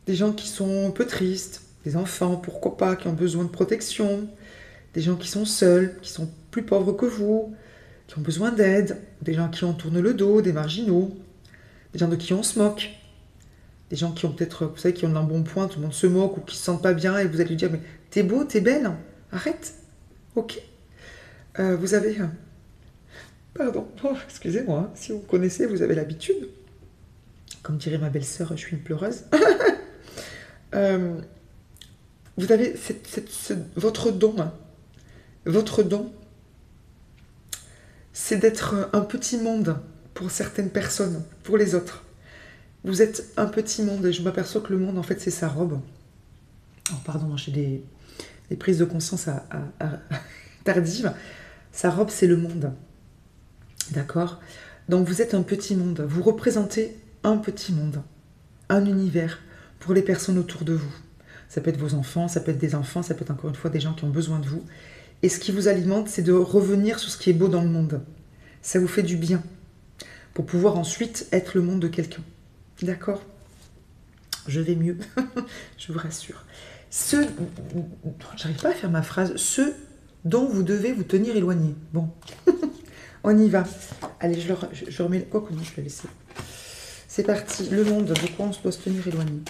des gens qui sont un peu tristes, des enfants, pourquoi pas, qui ont besoin de protection, des gens qui sont seuls, qui sont plus pauvres que vous, qui ont besoin d'aide, des gens qui en tournent le dos, des marginaux, des gens de qui on se moque, des gens qui ont peut-être, vous savez, qui ont l'embonpoint, tout le monde se moque, ou qui se sentent pas bien, et vous allez lui dire, mais t'es beau, t'es belle, arrête, ok. Vous avez... pardon, excusez-moi, hein, si vous connaissez, vous avez l'habitude. Comme dirait ma belle-sœur, je suis une pleureuse. Vous avez votre don, hein. Votre don, c'est d'être un petit monde pour certaines personnes, pour les autres. Vous êtes un petit monde et je m'aperçois que le monde, en fait, c'est sa robe. Oh, pardon, j'ai des prises de conscience tardives. Sa robe, c'est le monde. D'accord? Donc, vous êtes un petit monde. Vous représentez un petit monde, un univers pour les personnes autour de vous. Ça peut être vos enfants, ça peut être des enfants, ça peut être encore une fois des gens qui ont besoin de vous. Et ce qui vous alimente, c'est de revenir sur ce qui est beau dans le monde. Ça vous fait du bien pour pouvoir ensuite être le monde de quelqu'un. D'accord? Je vais mieux, je vous rassure. J'arrive pas à faire ma phrase. Ceux dont vous devez vous tenir éloigné. Bon, on y va. Allez, je remets... Quoi que non, je vais laisser. C'est parti. Le monde, de quoi on doit se tenir éloigné?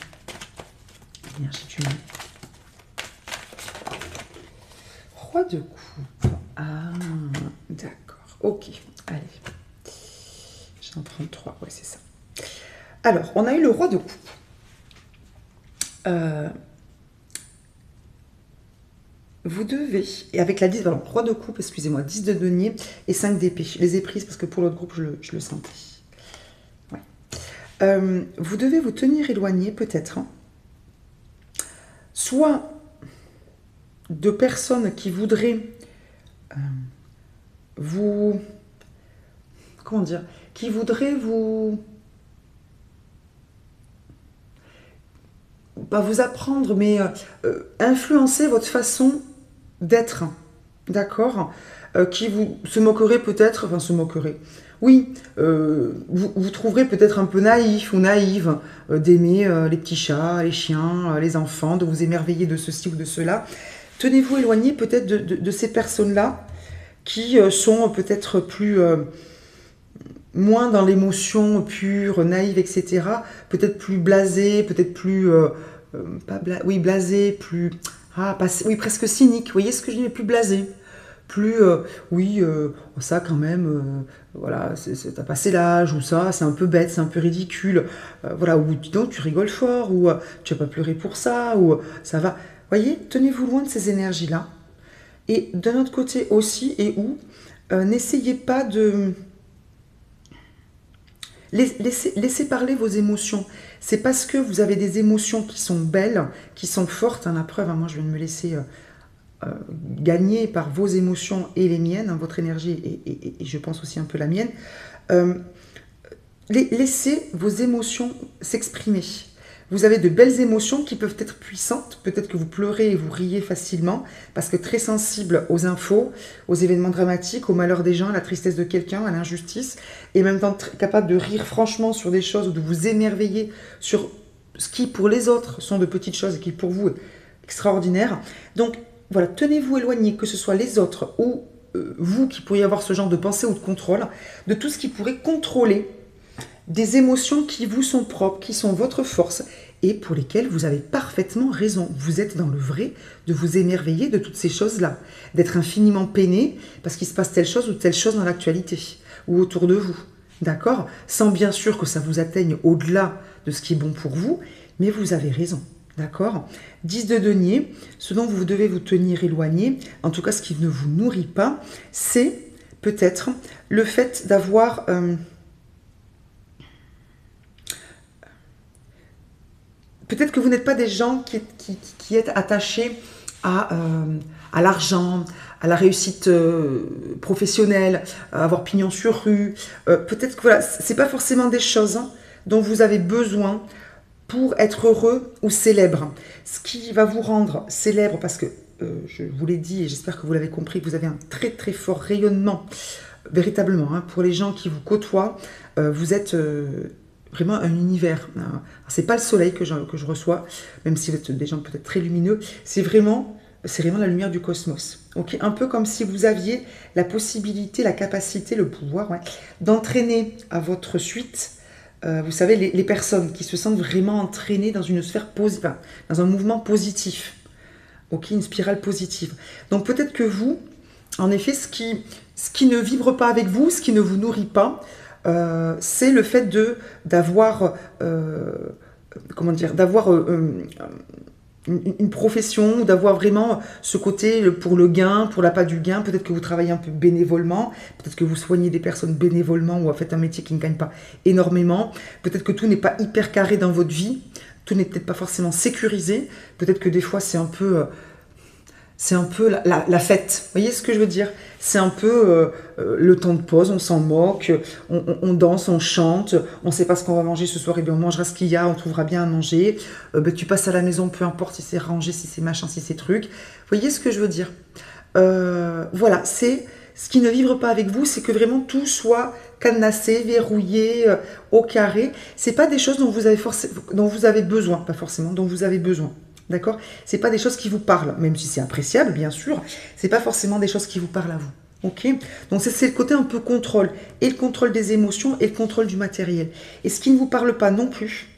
Énergie du monde. Roi de coupe. Ah, d'accord. Ok, allez. J'en prends 3, ouais, c'est ça. Alors, on a eu le roi de coupe. Vous devez, et avec la 10, alors, roi de coupe, excusez-moi, 10 de denier et 5 d'épée. Je les ai prises parce que pour l'autre groupe, je le sentais. Ouais. Vous devez vous tenir éloigné, peut-être, hein, soit de personnes qui voudraient vous... Comment dire? Qui voudraient vous... Pas vous apprendre, mais influencer votre façon d'être, d'accord? Qui vous se moquerait peut-être, enfin se moquerait, oui, vous trouverez peut-être un peu naïf ou naïve d'aimer les petits chats, les chiens, les enfants, de vous émerveiller de ceci ou de cela. Tenez-vous éloigné peut-être de ces personnes-là qui sont peut-être plus moins dans l'émotion pure, naïve, etc. Peut-être plus blasé, peut-être plus... oui, blasé, plus... oui, presque cynique. Vous voyez ce que je dis, mais plus blasé. Plus, oui, ça quand même, voilà, t'as passé l'âge, ou ça, c'est un peu bête, c'est un peu ridicule. Voilà, ou dis donc, tu rigoles fort, ou tu vas pas pleurer pour ça, ou ça va. Voyez, tenez-vous loin de ces énergies-là. Et d'un autre côté aussi, et où, n'essayez pas de... Laissez parler vos émotions. C'est parce que vous avez des émotions qui sont belles, qui sont fortes. Hein, la preuve, hein, moi je viens de me laisser gagner par vos émotions et les miennes, hein, votre énergie et je pense aussi un peu la mienne. Laissez vos émotions s'exprimer. Vous avez de belles émotions qui peuvent être puissantes. Peut-être que vous pleurez et vous riez facilement parce que très sensible aux infos, aux événements dramatiques, au malheur des gens, à la tristesse de quelqu'un, à l'injustice, et en même temps capable de rire franchement sur des choses ou de vous émerveiller sur ce qui pour les autres sont de petites choses et qui pour vous est extraordinaire. Donc voilà, tenez-vous éloigné, que ce soit les autres ou vous qui pourriez avoir ce genre de pensée ou de contrôle, de tout ce qui pourrait contrôler des émotions qui vous sont propres, qui sont votre force et pour lesquelles vous avez parfaitement raison. Vous êtes dans le vrai de vous émerveiller de toutes ces choses-là, d'être infiniment peiné parce qu'il se passe telle chose ou telle chose dans l'actualité ou autour de vous, d'accord? Sans bien sûr que ça vous atteigne au-delà de ce qui est bon pour vous, mais vous avez raison, d'accord? 10 de denier, ce dont vous devez vous tenir éloigné, en tout cas ce qui ne vous nourrit pas, c'est peut-être le fait d'avoir... peut-être que vous n'êtes pas des gens qui êtes attachés à l'argent, à la réussite professionnelle, à avoir pignon sur rue. Peut-être que voilà, ce n'est pas forcément des choses dont vous avez besoin pour être heureux ou célèbre. Ce qui va vous rendre célèbre, parce que je vous l'ai dit et j'espère que vous l'avez compris, que vous avez un très très fort rayonnement, véritablement, hein, pour les gens qui vous côtoient, vous êtes... vraiment un univers. C'est pas le soleil que je reçois, même si vous êtes des gens peut-être très lumineux, c'est vraiment la lumière du cosmos. Okay, un peu comme si vous aviez la possibilité, la capacité, le pouvoir d'entraîner à votre suite, vous savez, les personnes qui se sentent vraiment entraînées dans une sphère positive, dans un mouvement positif. Ok, une spirale positive. Donc peut-être que vous, en effet, ce qui ne vibre pas avec vous, ce qui ne vous nourrit pas, c'est le fait d'avoir comment dire, d'avoir une profession, d'avoir vraiment ce côté pour le gain, pour l'appât du gain. Peut-être que vous travaillez un peu bénévolement, peut-être que vous soignez des personnes bénévolement ou faites un métier qui ne gagne pas énormément. Peut-être que tout n'est pas hyper carré dans votre vie, tout n'est peut-être pas forcément sécurisé. Peut-être que des fois c'est un peu la fête. Vous voyez ce que je veux dire? C'est un peu le temps de pause, on s'en moque, on danse, on chante, on ne sait pas ce qu'on va manger ce soir, et bien on mangera ce qu'il y a, on trouvera bien à manger. Tu passes à la maison, peu importe si c'est rangé, si c'est machin, si c'est truc. Vous voyez ce que je veux dire? Voilà, c'est ce qui ne vibre pas avec vous, c'est que vraiment tout soit cadenassé, verrouillé, au carré. C'est pas des choses dont vous avez besoin, pas forcément, dont vous avez besoin. D'accord? C'est pas des choses qui vous parlent, même si c'est appréciable, bien sûr. C'est pas forcément des choses qui vous parlent à vous. Ok? Donc c'est le côté un peu contrôle. Et le contrôle des émotions et le contrôle du matériel. Et ce qui ne vous parle pas non plus,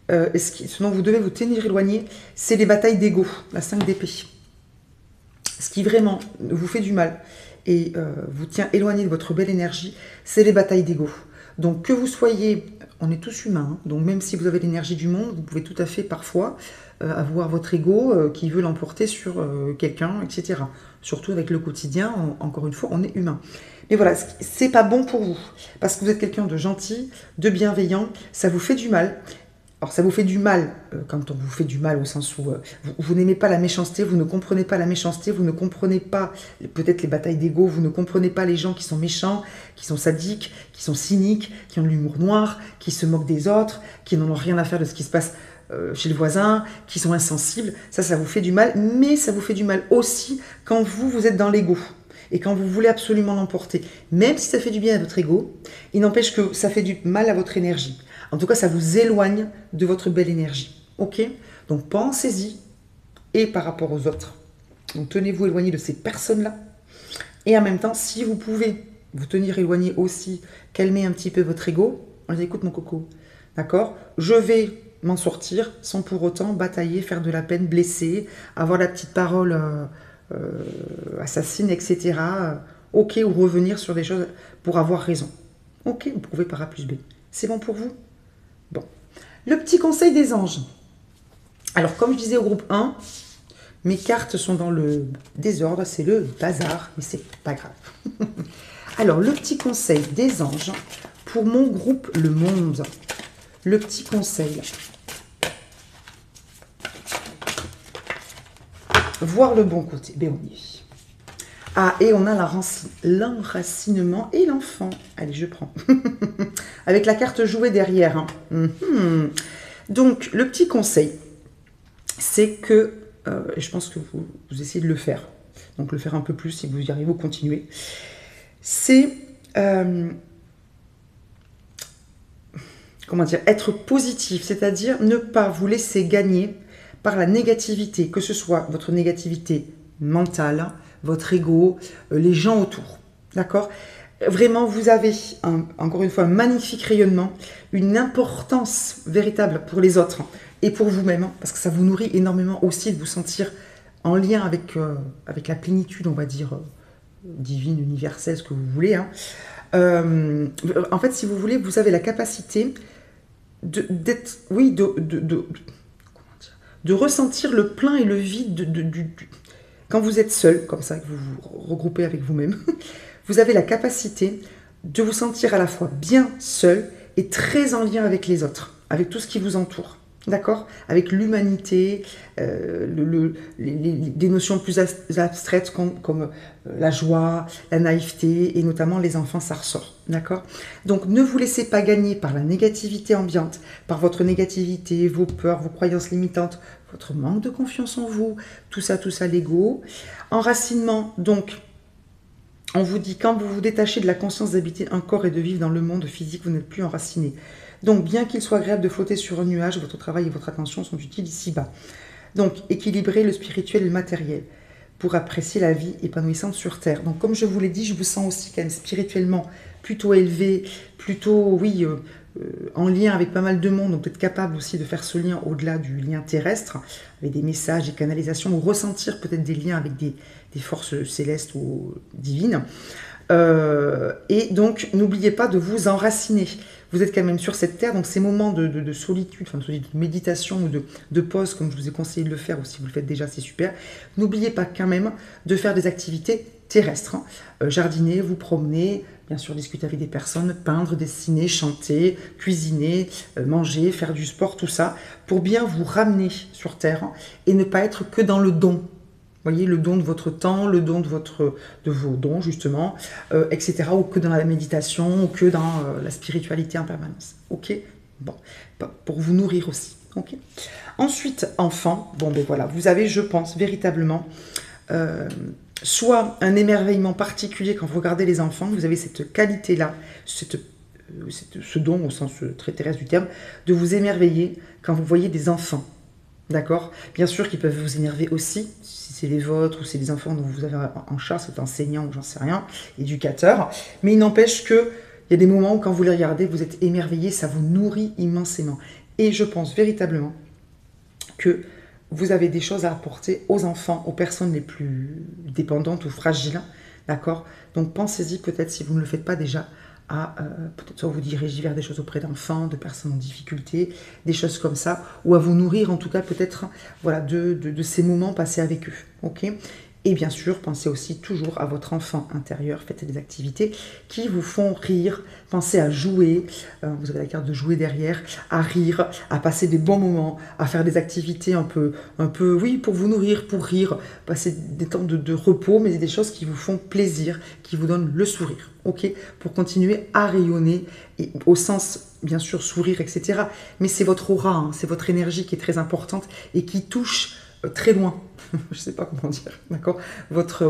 ce dont vous devez vous tenir éloigné, c'est les batailles d'ego, la 5 d'épée. Ce qui vraiment vous fait du mal et vous tient éloigné de votre belle énergie, c'est les batailles d'ego. Donc que vous soyez, on est tous humains, hein, donc même si vous avez l'énergie du monde, vous pouvez tout à fait parfois avoir votre ego qui veut l'emporter sur quelqu'un, etc. Surtout avec le quotidien, encore une fois, on est humain. Mais voilà, c'est pas bon pour vous, parce que vous êtes quelqu'un de gentil, de bienveillant, ça vous fait du mal. Alors ça vous fait du mal, quand on vous fait du mal au sens où vous n'aimez pas la méchanceté, vous ne comprenez pas la méchanceté, vous ne comprenez pas peut-être les batailles d'ego, vous ne comprenez pas les gens qui sont méchants, qui sont sadiques, qui sont cyniques, qui ont de l'humour noir, qui se moquent des autres, qui n'en ont rien à faire de ce qui se passe chez le voisin, qui sont insensibles. Ça vous fait du mal, mais ça vous fait du mal aussi quand vous êtes dans l'ego. Et quand vous voulez absolument l'emporter, même si ça fait du bien à votre ego, il n'empêche que ça fait du mal à votre énergie. En tout cas, ça vous éloigne de votre belle énergie. Ok? Donc pensez-y, et par rapport aux autres. Donc tenez-vous éloigné de ces personnes-là. Et en même temps, si vous pouvez vous tenir éloigné aussi, calmer un petit peu votre ego. On dit, écoute mon coco, d'accord, je vais m'en sortir sans pour autant batailler, faire de la peine, blesser, avoir la petite parole assassine, etc. Ok, ou revenir sur des choses pour avoir raison. Ok, vous pouvez par A plus B. C'est bon pour vous? Bon. Le petit conseil des anges. Alors, comme je disais au groupe 1, mes cartes sont dans le désordre, c'est le bazar, mais c'est pas grave. Alors, le petit conseil des anges pour mon groupe Le Monde. Le petit conseil. Voir le bon côté. Ben on y est. Ah, et on a l'enracinement et l'enfant. Allez, je prends. Avec la carte jouée derrière. Hein. Donc, le petit conseil, c'est que, je pense que vous essayez de le faire. Donc, le faire un peu plus, si vous y arrivez, vous continuez. C'est, comment dire, être positif, c'est-à-dire ne pas vous laisser gagner par la négativité, que ce soit votre négativité mentale, votre ego, les gens autour. D'accord? Vraiment, vous avez, encore une fois, un magnifique rayonnement, une importance véritable pour les autres et pour vous-même, parce que ça vous nourrit énormément aussi de vous sentir en lien avec la plénitude, on va dire, divine, universelle, ce que vous voulez. Hein. En fait, si vous voulez, vous avez la capacité d'être, oui, de ressentir le plein et le vide quand vous êtes seul, comme ça, que vous vous regroupez avec vous-même. Vous avez la capacité de vous sentir à la fois bien seul et très en lien avec les autres, avec tout ce qui vous entoure. D'accord? Avec l'humanité, des notions plus abstraites comme la joie, la naïveté, et notamment les enfants, ça ressort. D'accord? Donc ne vous laissez pas gagner par la négativité ambiante, par votre négativité, vos peurs, vos croyances limitantes, votre manque de confiance en vous, tout ça, l'ego. Enracinement, donc, on vous dit, quand vous vous détachez de la conscience d'habiter un corps et de vivre dans le monde physique, vous n'êtes plus enraciné. Donc, bien qu'il soit agréable de flotter sur un nuage, votre travail et votre attention sont utiles ici-bas. Donc, équilibrer le spirituel et le matériel pour apprécier la vie épanouissante sur Terre. Donc, comme je vous l'ai dit, je vous sens aussi quand même spirituellement plutôt élevé, plutôt, oui, en lien avec pas mal de monde, donc peut-être capable aussi de faire ce lien au-delà du lien terrestre, avec des messages, des canalisations, ou ressentir peut-être des liens avec des forces célestes ou divines. Et donc, n'oubliez pas de vous enraciner. Vous êtes quand même sur cette terre, donc ces moments de solitude, enfin de méditation ou de pause, comme je vous ai conseillé de le faire, ou si vous le faites déjà, c'est super. N'oubliez pas quand même de faire des activités terrestres. Hein. Jardiner, vous promener, bien sûr discuter avec des personnes, peindre, dessiner, chanter, cuisiner, manger, faire du sport, tout ça, pour bien vous ramener sur terre hein, et ne pas être que dans le don. Vous voyez, le don de votre temps, le don de vos dons, justement, etc. Ou que dans la méditation, ou que dans la spiritualité en permanence. Ok? Bon, pour vous nourrir aussi. Ok? Ensuite, enfant, bon ben voilà, vous avez, je pense, véritablement, soit un émerveillement particulier quand vous regardez les enfants, vous avez cette qualité-là, ce don au sens très terrestre du terme, de vous émerveiller quand vous voyez des enfants. D'accord? Bien sûr qu'ils peuvent vous énerver aussi, si c'est les vôtres ou c'est des enfants dont vous avez en charge, c'est enseignant ou j'en sais rien, éducateur. Mais il n'empêche qu'il y a des moments où quand vous les regardez, vous êtes émerveillé, ça vous nourrit immensément. Et je pense véritablement que vous avez des choses à apporter aux enfants, aux personnes les plus dépendantes ou fragiles. D'accord? Donc pensez-y peut-être si vous ne le faites pas déjà, à peut-être soit vous diriger vers des choses auprès d'enfants, de personnes en difficulté, des choses comme ça, ou à vous nourrir en tout cas peut-être voilà, de ces moments passés avec eux. Ok? Et bien sûr, pensez aussi toujours à votre enfant intérieur, faites des activités qui vous font rire, pensez à jouer, vous avez la carte de jouer derrière, à rire, à passer des bons moments, à faire des activités un peu oui, pour vous nourrir, pour rire, passer des temps de repos, mais des choses qui vous font plaisir, qui vous donnent le sourire, ok? Pour continuer à rayonner, et au sens, bien sûr, sourire, etc. Mais c'est votre aura, hein, c'est votre énergie qui est très importante et qui touche très loin. Je ne sais pas comment dire, d'accord? Votre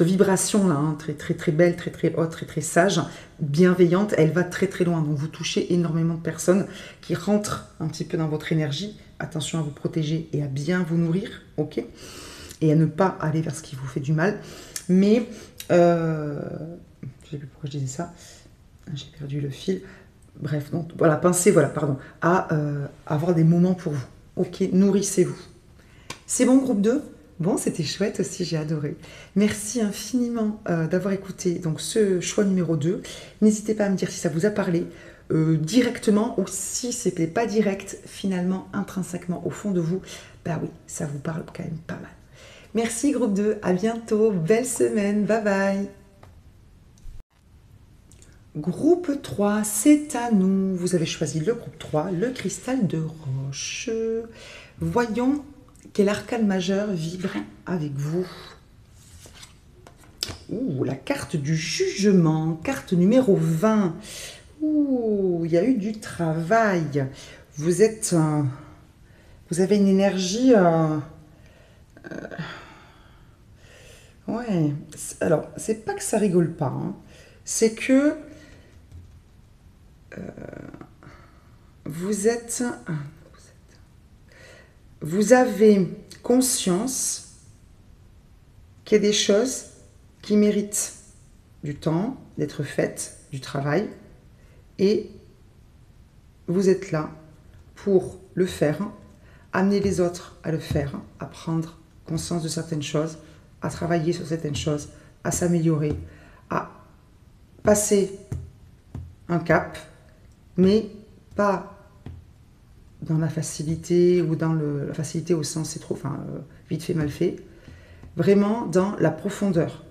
vibration là, hein, très très très belle, très très haute, très très sage, bienveillante, elle va très très loin. Donc vous touchez énormément de personnes qui rentrent un petit peu dans votre énergie. Attention à vous protéger et à bien vous nourrir, ok? Et à ne pas aller vers ce qui vous fait du mal. mais je ne sais plus pourquoi je disais ça, j'ai perdu le fil. Bref, donc voilà, pensez, voilà, pardon, à avoir des moments pour vous. Ok, nourrissez-vous. C'est bon, groupe 2? Bon, c'était chouette aussi, j'ai adoré. Merci infiniment d'avoir écouté donc, ce choix numéro 2. N'hésitez pas à me dire si ça vous a parlé directement ou si ce n'était pas direct, finalement, intrinsèquement, au fond de vous. Bah oui, ça vous parle quand même pas mal. Merci groupe 2, à bientôt, belle semaine, bye bye. Groupe 3, c'est à nous. Vous avez choisi le groupe 3, le cristal de roche. Voyons quel arcane majeur vibre avec vous. Ouh, la carte du jugement, carte numéro 20. Ouh, il y a eu du travail. Vous êtes... vous avez une énergie... ouais. Alors, c'est pas que ça rigole pas. Hein. C'est que... vous avez conscience qu'il y a des choses qui méritent du temps, d'être faites, du travail, et vous êtes là pour le faire, amener les autres à le faire, à prendre conscience de certaines choses, à travailler sur certaines choses, à s'améliorer, à passer un cap, mais pas dans la facilité ou dans la facilité au sens c'est trop, vite fait, mal fait, vraiment dans la profondeur.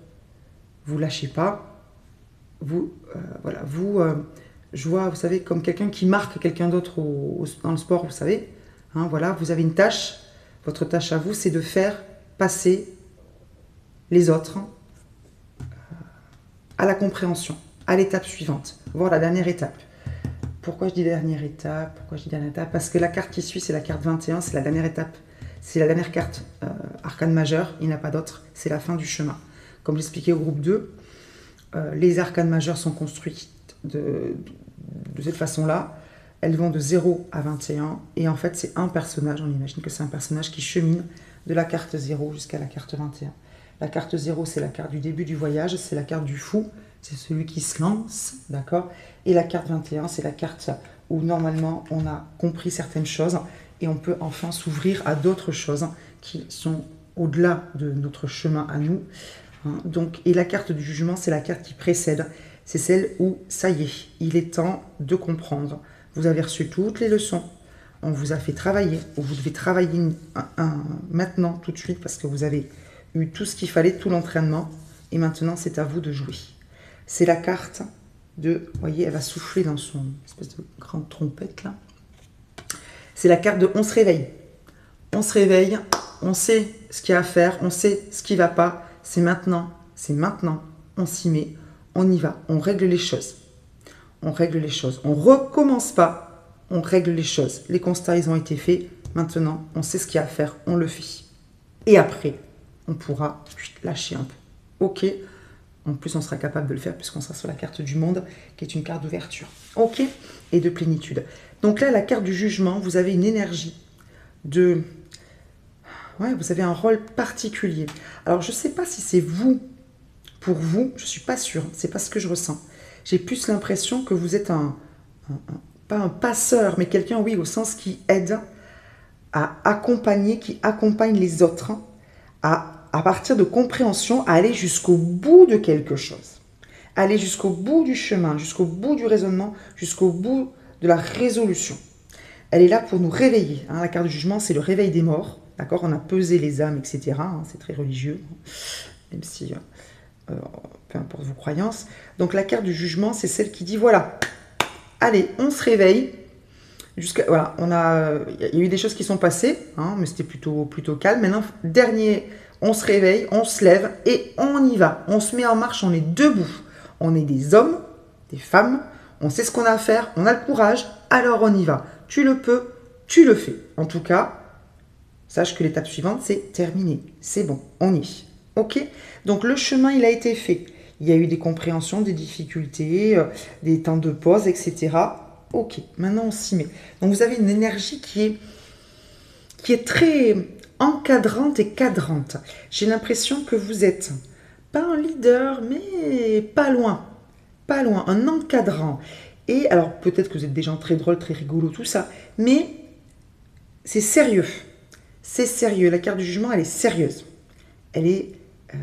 Vous lâchez pas, vous, je vois, vous savez, comme quelqu'un qui marque quelqu'un d'autre dans le sport, vous savez, hein, voilà, vous avez une tâche, votre tâche à vous, c'est de faire passer les autres à la compréhension, à l'étape suivante, voire la dernière étape. Pourquoi je dis dernière étape? Pourquoi je dis dernière étape? Parce que la carte qui suit, c'est la carte 21, c'est la dernière étape. C'est la dernière carte arcane majeure, il n'y en a pas d'autre, c'est la fin du chemin. Comme j'expliquais au groupe 2, les arcanes majeures sont construites de cette façon-là. Elles vont de 0 à 21, et en fait c'est un personnage, on imagine que c'est un personnage qui chemine de la carte 0 jusqu'à la carte 21. La carte 0, c'est la carte du début du voyage, c'est la carte du fou, c'est celui qui se lance, d'accord? Et la carte 21, c'est la carte où normalement on a compris certaines choses et on peut enfin s'ouvrir à d'autres choses qui sont au-delà de notre chemin à nous. Donc, et la carte du jugement, c'est la carte qui précède, c'est celle où, ça y est, il est temps de comprendre. Vous avez reçu toutes les leçons, on vous a fait travailler, ou vous devez travailler maintenant, tout de suite, parce que vous avez eu tout ce qu'il fallait, tout l'entraînement, et maintenant c'est à vous de jouer. C'est la carte de, vous voyez, elle va souffler dans son espèce de grande trompette là. C'est la carte de on se réveille. On se réveille, on sait ce qu'il y a à faire, on sait ce qui ne va pas. C'est maintenant, on s'y met, on y va, on règle les choses. On règle les choses. On ne recommence pas, on règle les choses. Les constats, ils ont été faits. Maintenant, on sait ce qu'il y a à faire, on le fait. Et après, on pourra lâcher un peu. Ok. En plus, on sera capable de le faire puisqu'on sera sur la carte du monde, qui est une carte d'ouverture. Ok. Et de plénitude. Donc là, la carte du jugement, vous avez une énergie de... ouais, vous avez un rôle particulier. Alors, je ne sais pas si c'est vous, pour vous, je ne suis pas sûre, c'est pas ce que je ressens. J'ai plus l'impression que vous êtes pas un passeur, mais quelqu'un, oui, au sens qui aide à accompagner, qui accompagne les autres à partir de compréhension, à aller jusqu'au bout de quelque chose. Aller jusqu'au bout du chemin, jusqu'au bout du raisonnement, jusqu'au bout de la résolution. Elle est là pour nous réveiller. Hein. La carte du jugement, c'est le réveil des morts. D'accord, on a pesé les âmes, etc. Hein, c'est très religieux, même si, peu importe vos croyances. Donc la carte du jugement, c'est celle qui dit, voilà, allez, on se réveille. Voilà, il y a eu des choses qui sont passées, hein, mais c'était plutôt calme. Maintenant, dernier, on se réveille, on se lève et on y va. On se met en marche, on est debout. On est des hommes, des femmes, on sait ce qu'on a à faire, on a le courage, alors on y va. Tu le peux, tu le fais. En tout cas, sache que l'étape suivante, c'est terminé. C'est bon, on y est. Ok? Donc le chemin, il a été fait. Il y a eu des compréhensions, des difficultés, des temps de pause, etc. Ok, maintenant on s'y met. Donc vous avez une énergie qui est très encadrante et cadrante. J'ai l'impression que vous êtes pas un leader, mais pas loin. Pas loin, un encadrant. Et alors, peut-être que vous êtes des gens très drôles, très rigolos, tout ça, mais c'est sérieux. C'est sérieux. La carte du jugement, elle est sérieuse. Elle est, euh,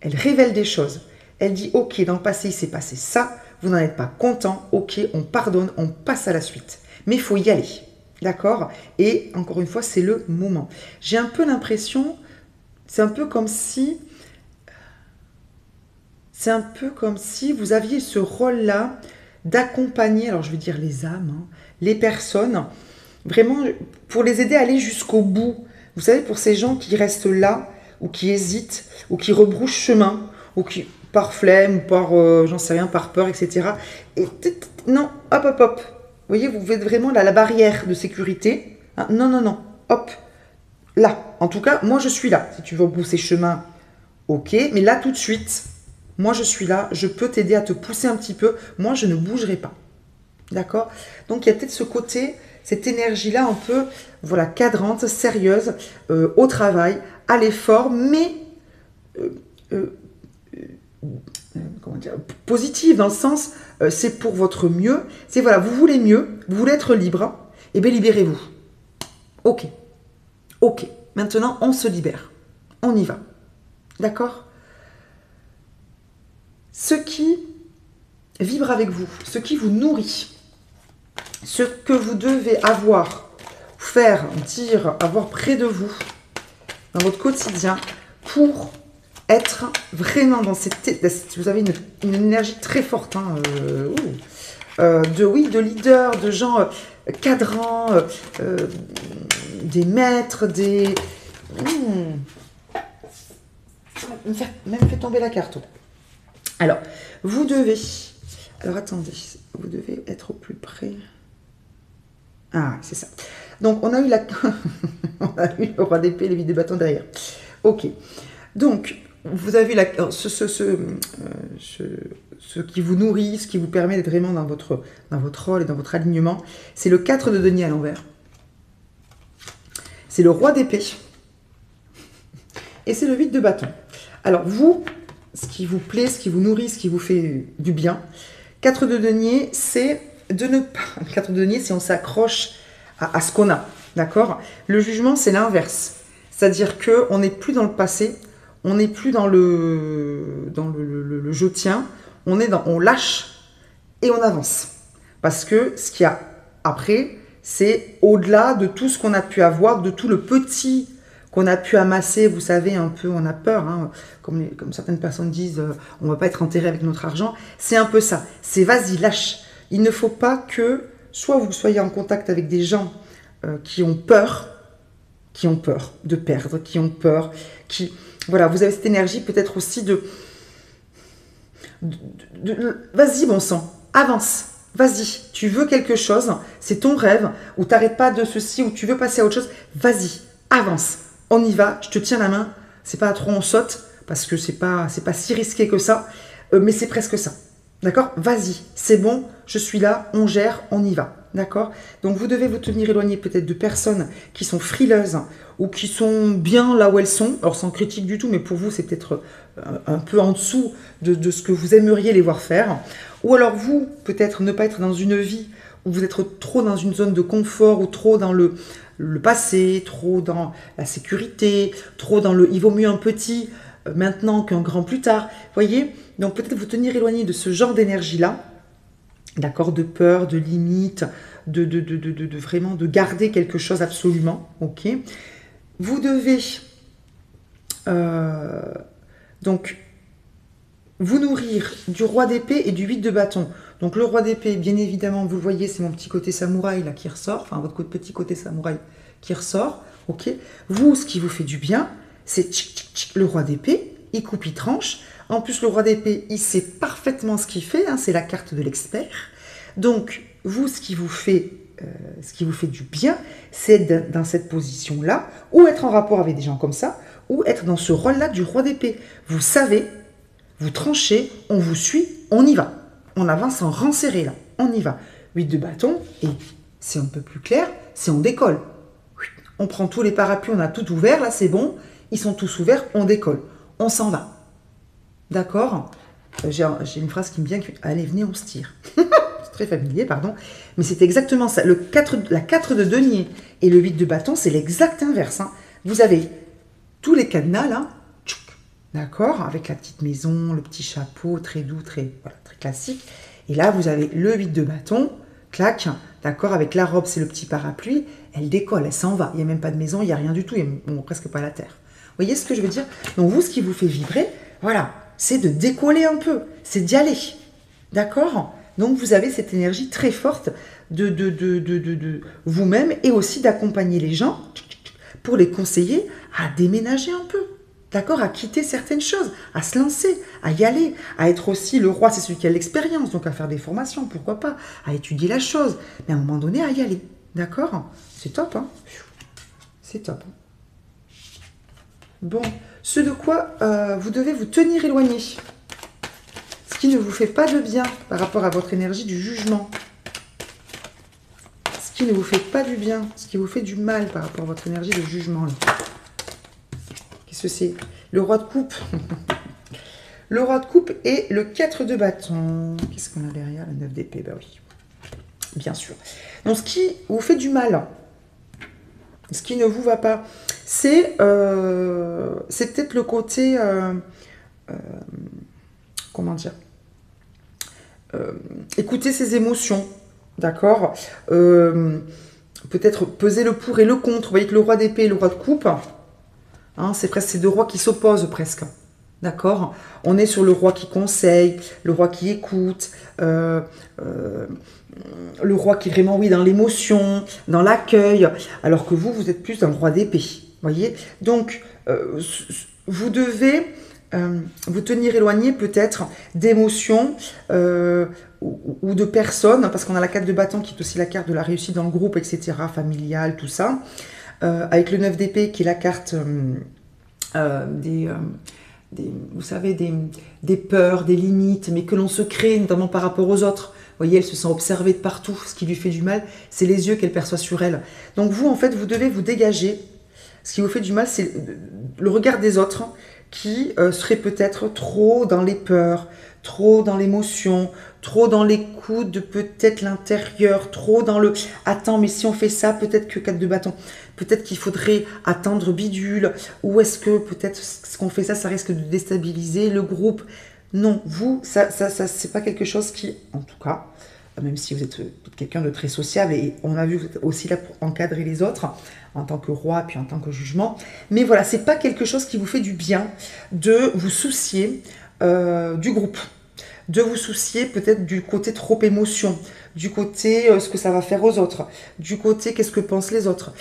elle révèle des choses. Elle dit, ok, dans le passé, il s'est passé ça, vous n'en êtes pas content, ok, on pardonne, on passe à la suite. Mais il faut y aller, d'accord? Et encore une fois, c'est le moment. J'ai un peu l'impression, c'est un peu comme si vous aviez ce rôle-là d'accompagner, alors je veux dire les âmes, hein, les personnes, vraiment pour les aider à aller jusqu'au bout. Vous savez, pour ces gens qui restent là, ou qui hésitent, ou qui rebroussent chemin, ou qui, par flemme, ou par, j'en sais rien, par peur, etc. Et non, hop, hop, hop. Vous voyez, vous êtes vraiment là, la barrière de sécurité. Hein, non, non, non, hop, là. En tout cas, moi je suis là. Si tu veux repousser chemin, ok, mais là tout de suite, moi je suis là, je peux t'aider à te pousser un petit peu. Moi je ne bougerai pas. D'accord? Donc il y a peut-être ce côté, cette énergie-là un peu, voilà, cadrante, sérieuse, au travail, à l'effort, mais comment dire, positive dans le sens, c'est pour votre mieux. C'est voilà, vous voulez mieux, vous voulez être libre, et bien libérez-vous. Ok, ok. Maintenant, on se libère. On y va. D'accord? Ce qui vibre avec vous, ce qui vous nourrit, ce que vous devez avoir, faire, dire, avoir près de vous, dans votre quotidien, pour être vraiment dans cette... Vous avez une énergie très forte, hein, de leader, de gens cadrans, des maîtres, des... Même fait tomber la carte. Alors, vous devez... Alors, attendez, vous devez être au plus près... Ah, c'est ça. Donc, on a eu on a eu le roi d'épée, les 8 de bâton derrière. Ok. Donc, vous avez ce qui vous nourrit, ce qui vous permet d'être vraiment dans votre rôle et dans votre alignement. C'est le 4 de denier à l'envers. C'est le roi d'épée. Et c'est le 8 de bâton. Alors, vous, ce qui vous plaît, ce qui vous nourrit, ce qui vous fait du bien, 4 de denier, c'est de ne pas... 4 de denier, c'est on s'accroche à ce qu'on a, d'accord? Le jugement, c'est l'inverse. C'est-à-dire qu'on n'est plus dans le passé, on n'est plus dans le je tiens, on lâche et on avance. Parce que ce qu'il y a après, c'est au-delà de tout ce qu'on a pu avoir, de tout le petit qu'on a pu amasser, vous savez, un peu, on a peur, hein, comme certaines personnes disent, on ne va pas être enterré avec notre argent. C'est un peu ça, c'est vas-y, lâche. Il ne faut pas que, soit vous soyez en contact avec des gens qui ont peur de perdre, qui ont peur, voilà, vous avez cette énergie peut-être aussi vas-y bon sang, avance, vas-y, tu veux quelque chose, c'est ton rêve, ou t'arrêtes pas de ceci, ou tu veux passer à autre chose, vas-y, avance, on y va, je te tiens la main, c'est pas trop on saute, parce que c'est pas si risqué que ça, mais c'est presque ça, d'accord? Vas-y, c'est bon, je suis là, on gère, on y va. D'accord? Donc vous devez vous tenir éloigné peut-être de personnes qui sont frileuses ou qui sont bien là où elles sont. Alors sans critique du tout, mais pour vous c'est peut-être un peu en dessous de ce que vous aimeriez les voir faire. Ou alors vous, peut-être ne pas être dans une vie où vous êtes trop dans une zone de confort ou trop dans le passé, trop dans la sécurité, trop dans le il vaut mieux un petit maintenant qu'un grand plus tard. Voyez? Donc peut-être vous tenir éloigné de ce genre d'énergie-là. D'accord, de peur, de limite, de vraiment de garder quelque chose absolument, ok. Vous devez donc vous nourrir du roi d'épée et du 8 de bâton. Donc le roi d'épée, bien évidemment, vous le voyez, c'est mon petit côté samouraï là qui ressort, enfin votre petit côté samouraï qui ressort, ok. Vous, ce qui vous fait du bien, c'est le roi d'épée, il coupe, il tranche. En plus, le roi d'épée, il sait parfaitement ce qu'il fait, hein, c'est la carte de l'expert. Donc, vous, ce qui vous fait du bien, c'est d'être dans cette position-là, ou être en rapport avec des gens comme ça, ou être dans ce rôle-là du roi d'épée. Vous savez, vous tranchez, on vous suit, on y va. On avance en rang serré, là, on y va. 8 de bâton, et c'est un peu plus clair, c'est on décolle. On prend tous les parapluies, on a tout ouvert, là c'est bon, ils sont tous ouverts, on décolle. On s'en va. D'accord? J'ai une phrase qui me vient, allez, venez, on se tire. C'est très familier, pardon. Mais c'est exactement ça. La 4 de denier et le 8 de bâton, c'est l'exact inverse. Hein. Vous avez tous les cadenas, là. D'accord? Avec la petite maison, le petit chapeau, très doux, voilà, très classique. Et là, vous avez le 8 de bâton, clac, d'accord? Avec la robe, c'est le petit parapluie. Elle décolle, elle s'en va. Il n'y a même pas de maison, il n'y a rien du tout. Il n'y a presque pas la terre. Vous voyez ce que je veux dire? Donc, vous, ce qui vous fait vibrer, voilà, c'est de décoller un peu. C'est d'y aller. D'accord? Donc, vous avez cette énergie très forte de vous-même et aussi d'accompagner les gens pour les conseiller à déménager un peu. D'accord? À quitter certaines choses, à se lancer, à y aller, à être aussi le roi, c'est celui qui a l'expérience, donc à faire des formations, pourquoi pas, à étudier la chose, mais à un moment donné, à y aller. D'accord? C'est top, hein? C'est top. Bon, ce de quoi vous devez vous tenir éloigné. Ce qui ne vous fait pas de bien par rapport à votre énergie du jugement. Ce qui ne vous fait pas du bien, ce qui vous fait du mal par rapport à votre énergie de jugement. Là. Qu'est-ce que c'est? Le roi de coupe. Le roi de coupe et le 4 de bâton. Qu'est-ce qu'on a derrière? Le 9 d'épée, bah oui. Bien sûr. Donc, ce qui vous fait du mal, ce qui ne vous va pas, c'est peut-être le côté... comment dire? Écouter ses émotions, d'accord? Peut-être peser le pour et le contre. Vous voyez que le roi d'épée et le roi de coupe, hein, c'est presque ces deux rois qui s'opposent presque. D'accord? On est sur le roi qui conseille, le roi qui écoute, le roi qui est vraiment, oui, dans l'émotion, dans l'accueil, alors que vous, vous êtes plus dans le roi d'épée. Voyez? Donc, vous devez vous tenir éloigné peut-être d'émotions ou de personnes, parce qu'on a la carte de bâton qui est aussi la carte de la réussite dans le groupe, etc., familiale, tout ça. Avec le 9 d'épée qui est la carte vous savez, des peurs, des limites, mais que l'on se crée, notamment par rapport aux autres. Vous voyez, elle se sent observée de partout. Ce qui lui fait du mal, c'est les yeux qu'elle perçoit sur elle. Donc vous, en fait, vous devez vous dégager. Ce qui vous fait du mal, c'est le regard des autres qui serait peut-être trop dans les peurs, trop dans l'émotion, trop dans l'écoute de peut-être l'intérieur, trop dans le « attends, mais si on fait ça, peut-être que 4 de bâton, peut-être qu'il faudrait attendre bidule, ou est-ce que peut-être ce qu'on fait ça, ça risque de déstabiliser le groupe ?» Non, vous, ça c'est pas quelque chose qui, en tout cas, même si vous êtes quelqu'un de très sociable, et on a vu, vous êtes aussi là pour encadrer les autres, en tant que roi, puis en tant que jugement, mais voilà, c'est pas quelque chose qui vous fait du bien de vous soucier du groupe, de vous soucier peut-être du côté trop émotion, du côté ce que ça va faire aux autres, du côté qu'est-ce que pensent les autres.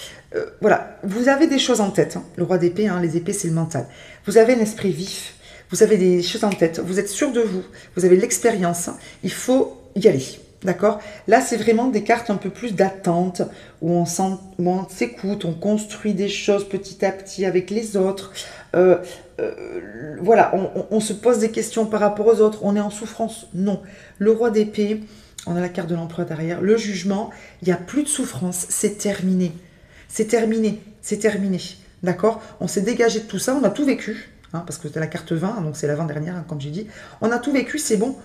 Voilà, vous avez des choses en tête, hein. Le roi d'épée, hein, les épées c'est le mental. Vous avez un esprit vif, vous avez des choses en tête, vous êtes sûr de vous, vous avez l'expérience, hein. Il faut y aller. D'accord? Là, c'est vraiment des cartes un peu plus d'attente, où on s'écoute, on construit des choses petit à petit avec les autres. Voilà, on se pose des questions par rapport aux autres. On est en souffrance? Non. Le roi d'épée, on a la carte de l'empereur derrière. Le jugement, il n'y a plus de souffrance. C'est terminé. C'est terminé. C'est terminé. D'accord? On s'est dégagé de tout ça. On a tout vécu. Hein, parce que c'est la carte 20, donc c'est l'avant-dernière, hein, comme j'ai dit. On a tout vécu, c'est bon.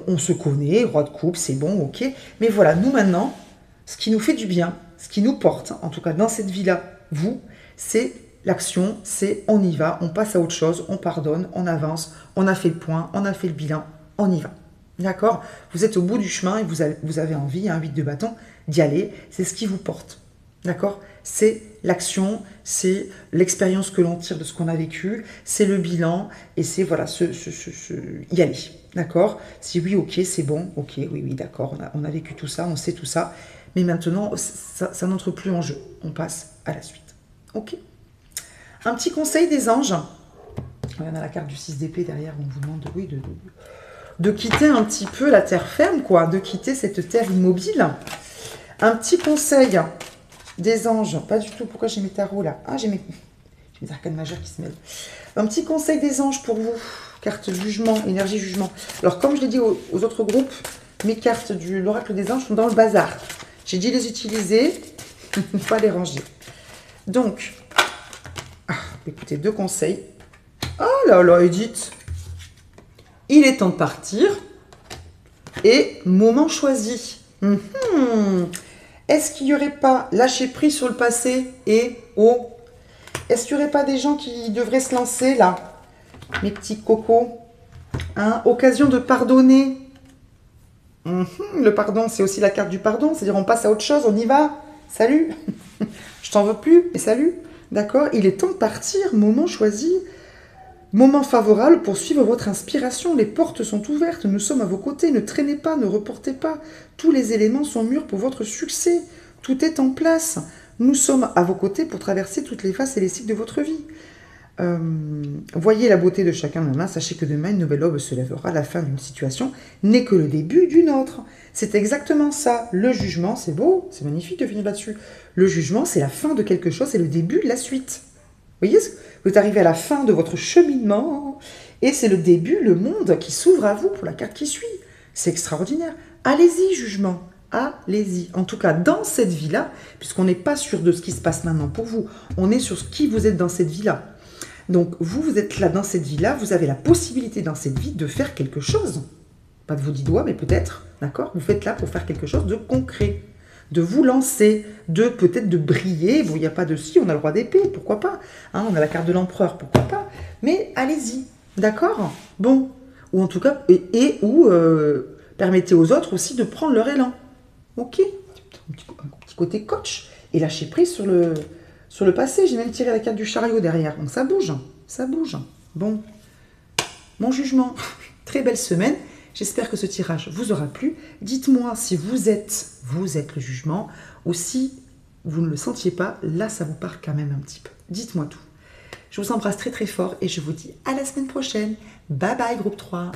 On se connaît, roi de coupe, c'est bon, ok. Mais voilà, nous maintenant, ce qui nous fait du bien, ce qui nous porte, en tout cas dans cette vie-là, vous, c'est l'action, c'est on y va, on passe à autre chose, on pardonne, on avance, on a fait le point, on a fait le bilan, on y va. D'accord? Vous êtes au bout du chemin et vous avez envie, un 8 de bâton, d'y aller. C'est ce qui vous porte. D'accord? C'est l'action, c'est l'expérience que l'on tire de ce qu'on a vécu, c'est le bilan et c'est voilà, y aller. D'accord? Si oui, ok, c'est bon, ok, oui, d'accord, on a vécu tout ça, on sait tout ça, mais maintenant, ça n'entre plus en jeu. On passe à la suite. Ok? Un petit conseil des anges. On a la carte du 6 d'épée derrière, on vous demande oui, de quitter un petit peu la terre ferme, quoi, de quitter cette terre immobile. Un petit conseil des anges, pas du tout, pourquoi j'ai mes tarots là? Ah, j'ai mes arcanes majeures qui se mêlent. Un petit conseil des anges pour vous, carte jugement, énergie jugement. Alors comme je l'ai dit aux autres groupes, mes cartes de l'oracle des anges sont dans le bazar. J'ai dit les utiliser, pas les ranger. Donc, écoutez, 2 conseils. Oh là là, Edith, Il est temps de partir. Et moment choisi. Est-ce qu'il n'y aurait pas lâcher prise sur le passé et oh, est-ce qu'il n'y aurait pas des gens qui devraient se lancer là, mes petits cocos, hein, occasion de pardonner. Le pardon, c'est aussi la carte du pardon, c'est-à-dire on passe à autre chose, on y va. Salut. Je t'en veux plus, mais salut. D'accord. Il est temps de partir, moment choisi. Moment favorable pour suivre votre inspiration. Les portes sont ouvertes, nous sommes à vos côtés. Ne traînez pas, ne reportez pas. Tous les éléments sont mûrs pour votre succès. Tout est en place. Nous sommes à vos côtés pour traverser toutes les phases et les cycles de votre vie. Voyez la beauté de chacun demain. Sachez que demain, une nouvelle aube se lèvera. La fin d'une situation n'est que le début d'une autre. C'est exactement ça. Le jugement, c'est beau, c'est magnifique de finir là-dessus. Le jugement, c'est la fin de quelque chose, c'est le début de la suite. Vous voyez, vous êtes arrivé à la fin de votre cheminement et c'est le début, le monde qui s'ouvre à vous pour la carte qui suit. C'est extraordinaire. Allez-y, jugement. Allez-y. En tout cas, dans cette vie-là, puisqu'on n'est pas sûr de ce qui se passe maintenant pour vous, on est sur ce qui vous êtes dans cette vie-là. Donc, vous êtes là dans cette vie-là, vous avez la possibilité dans cette vie de faire quelque chose. Pas de vos 10 doigts, mais peut-être, d'accord? Vous faites là pour faire quelque chose de concret. De vous lancer, de peut-être de briller. Bon, il n'y a pas de si, on a le roi d'épée, pourquoi pas, hein, on a la carte de l'empereur, pourquoi pas. Mais allez-y, d'accord? Bon, ou en tout cas, permettez aux autres aussi de prendre leur élan. Ok, un petit côté coach. Et lâcher prise sur le passé. J'ai même tiré la carte du chariot derrière. Donc ça bouge, ça bouge. Bon, mon jugement, très belle semaine. J'espère que ce tirage vous aura plu. Dites-moi si vous êtes le jugement ou si vous ne le sentiez pas. Là, ça vous part quand même un petit peu. Dites-moi tout. Je vous embrasse très très fort et je vous dis à la semaine prochaine. Bye bye groupe 3.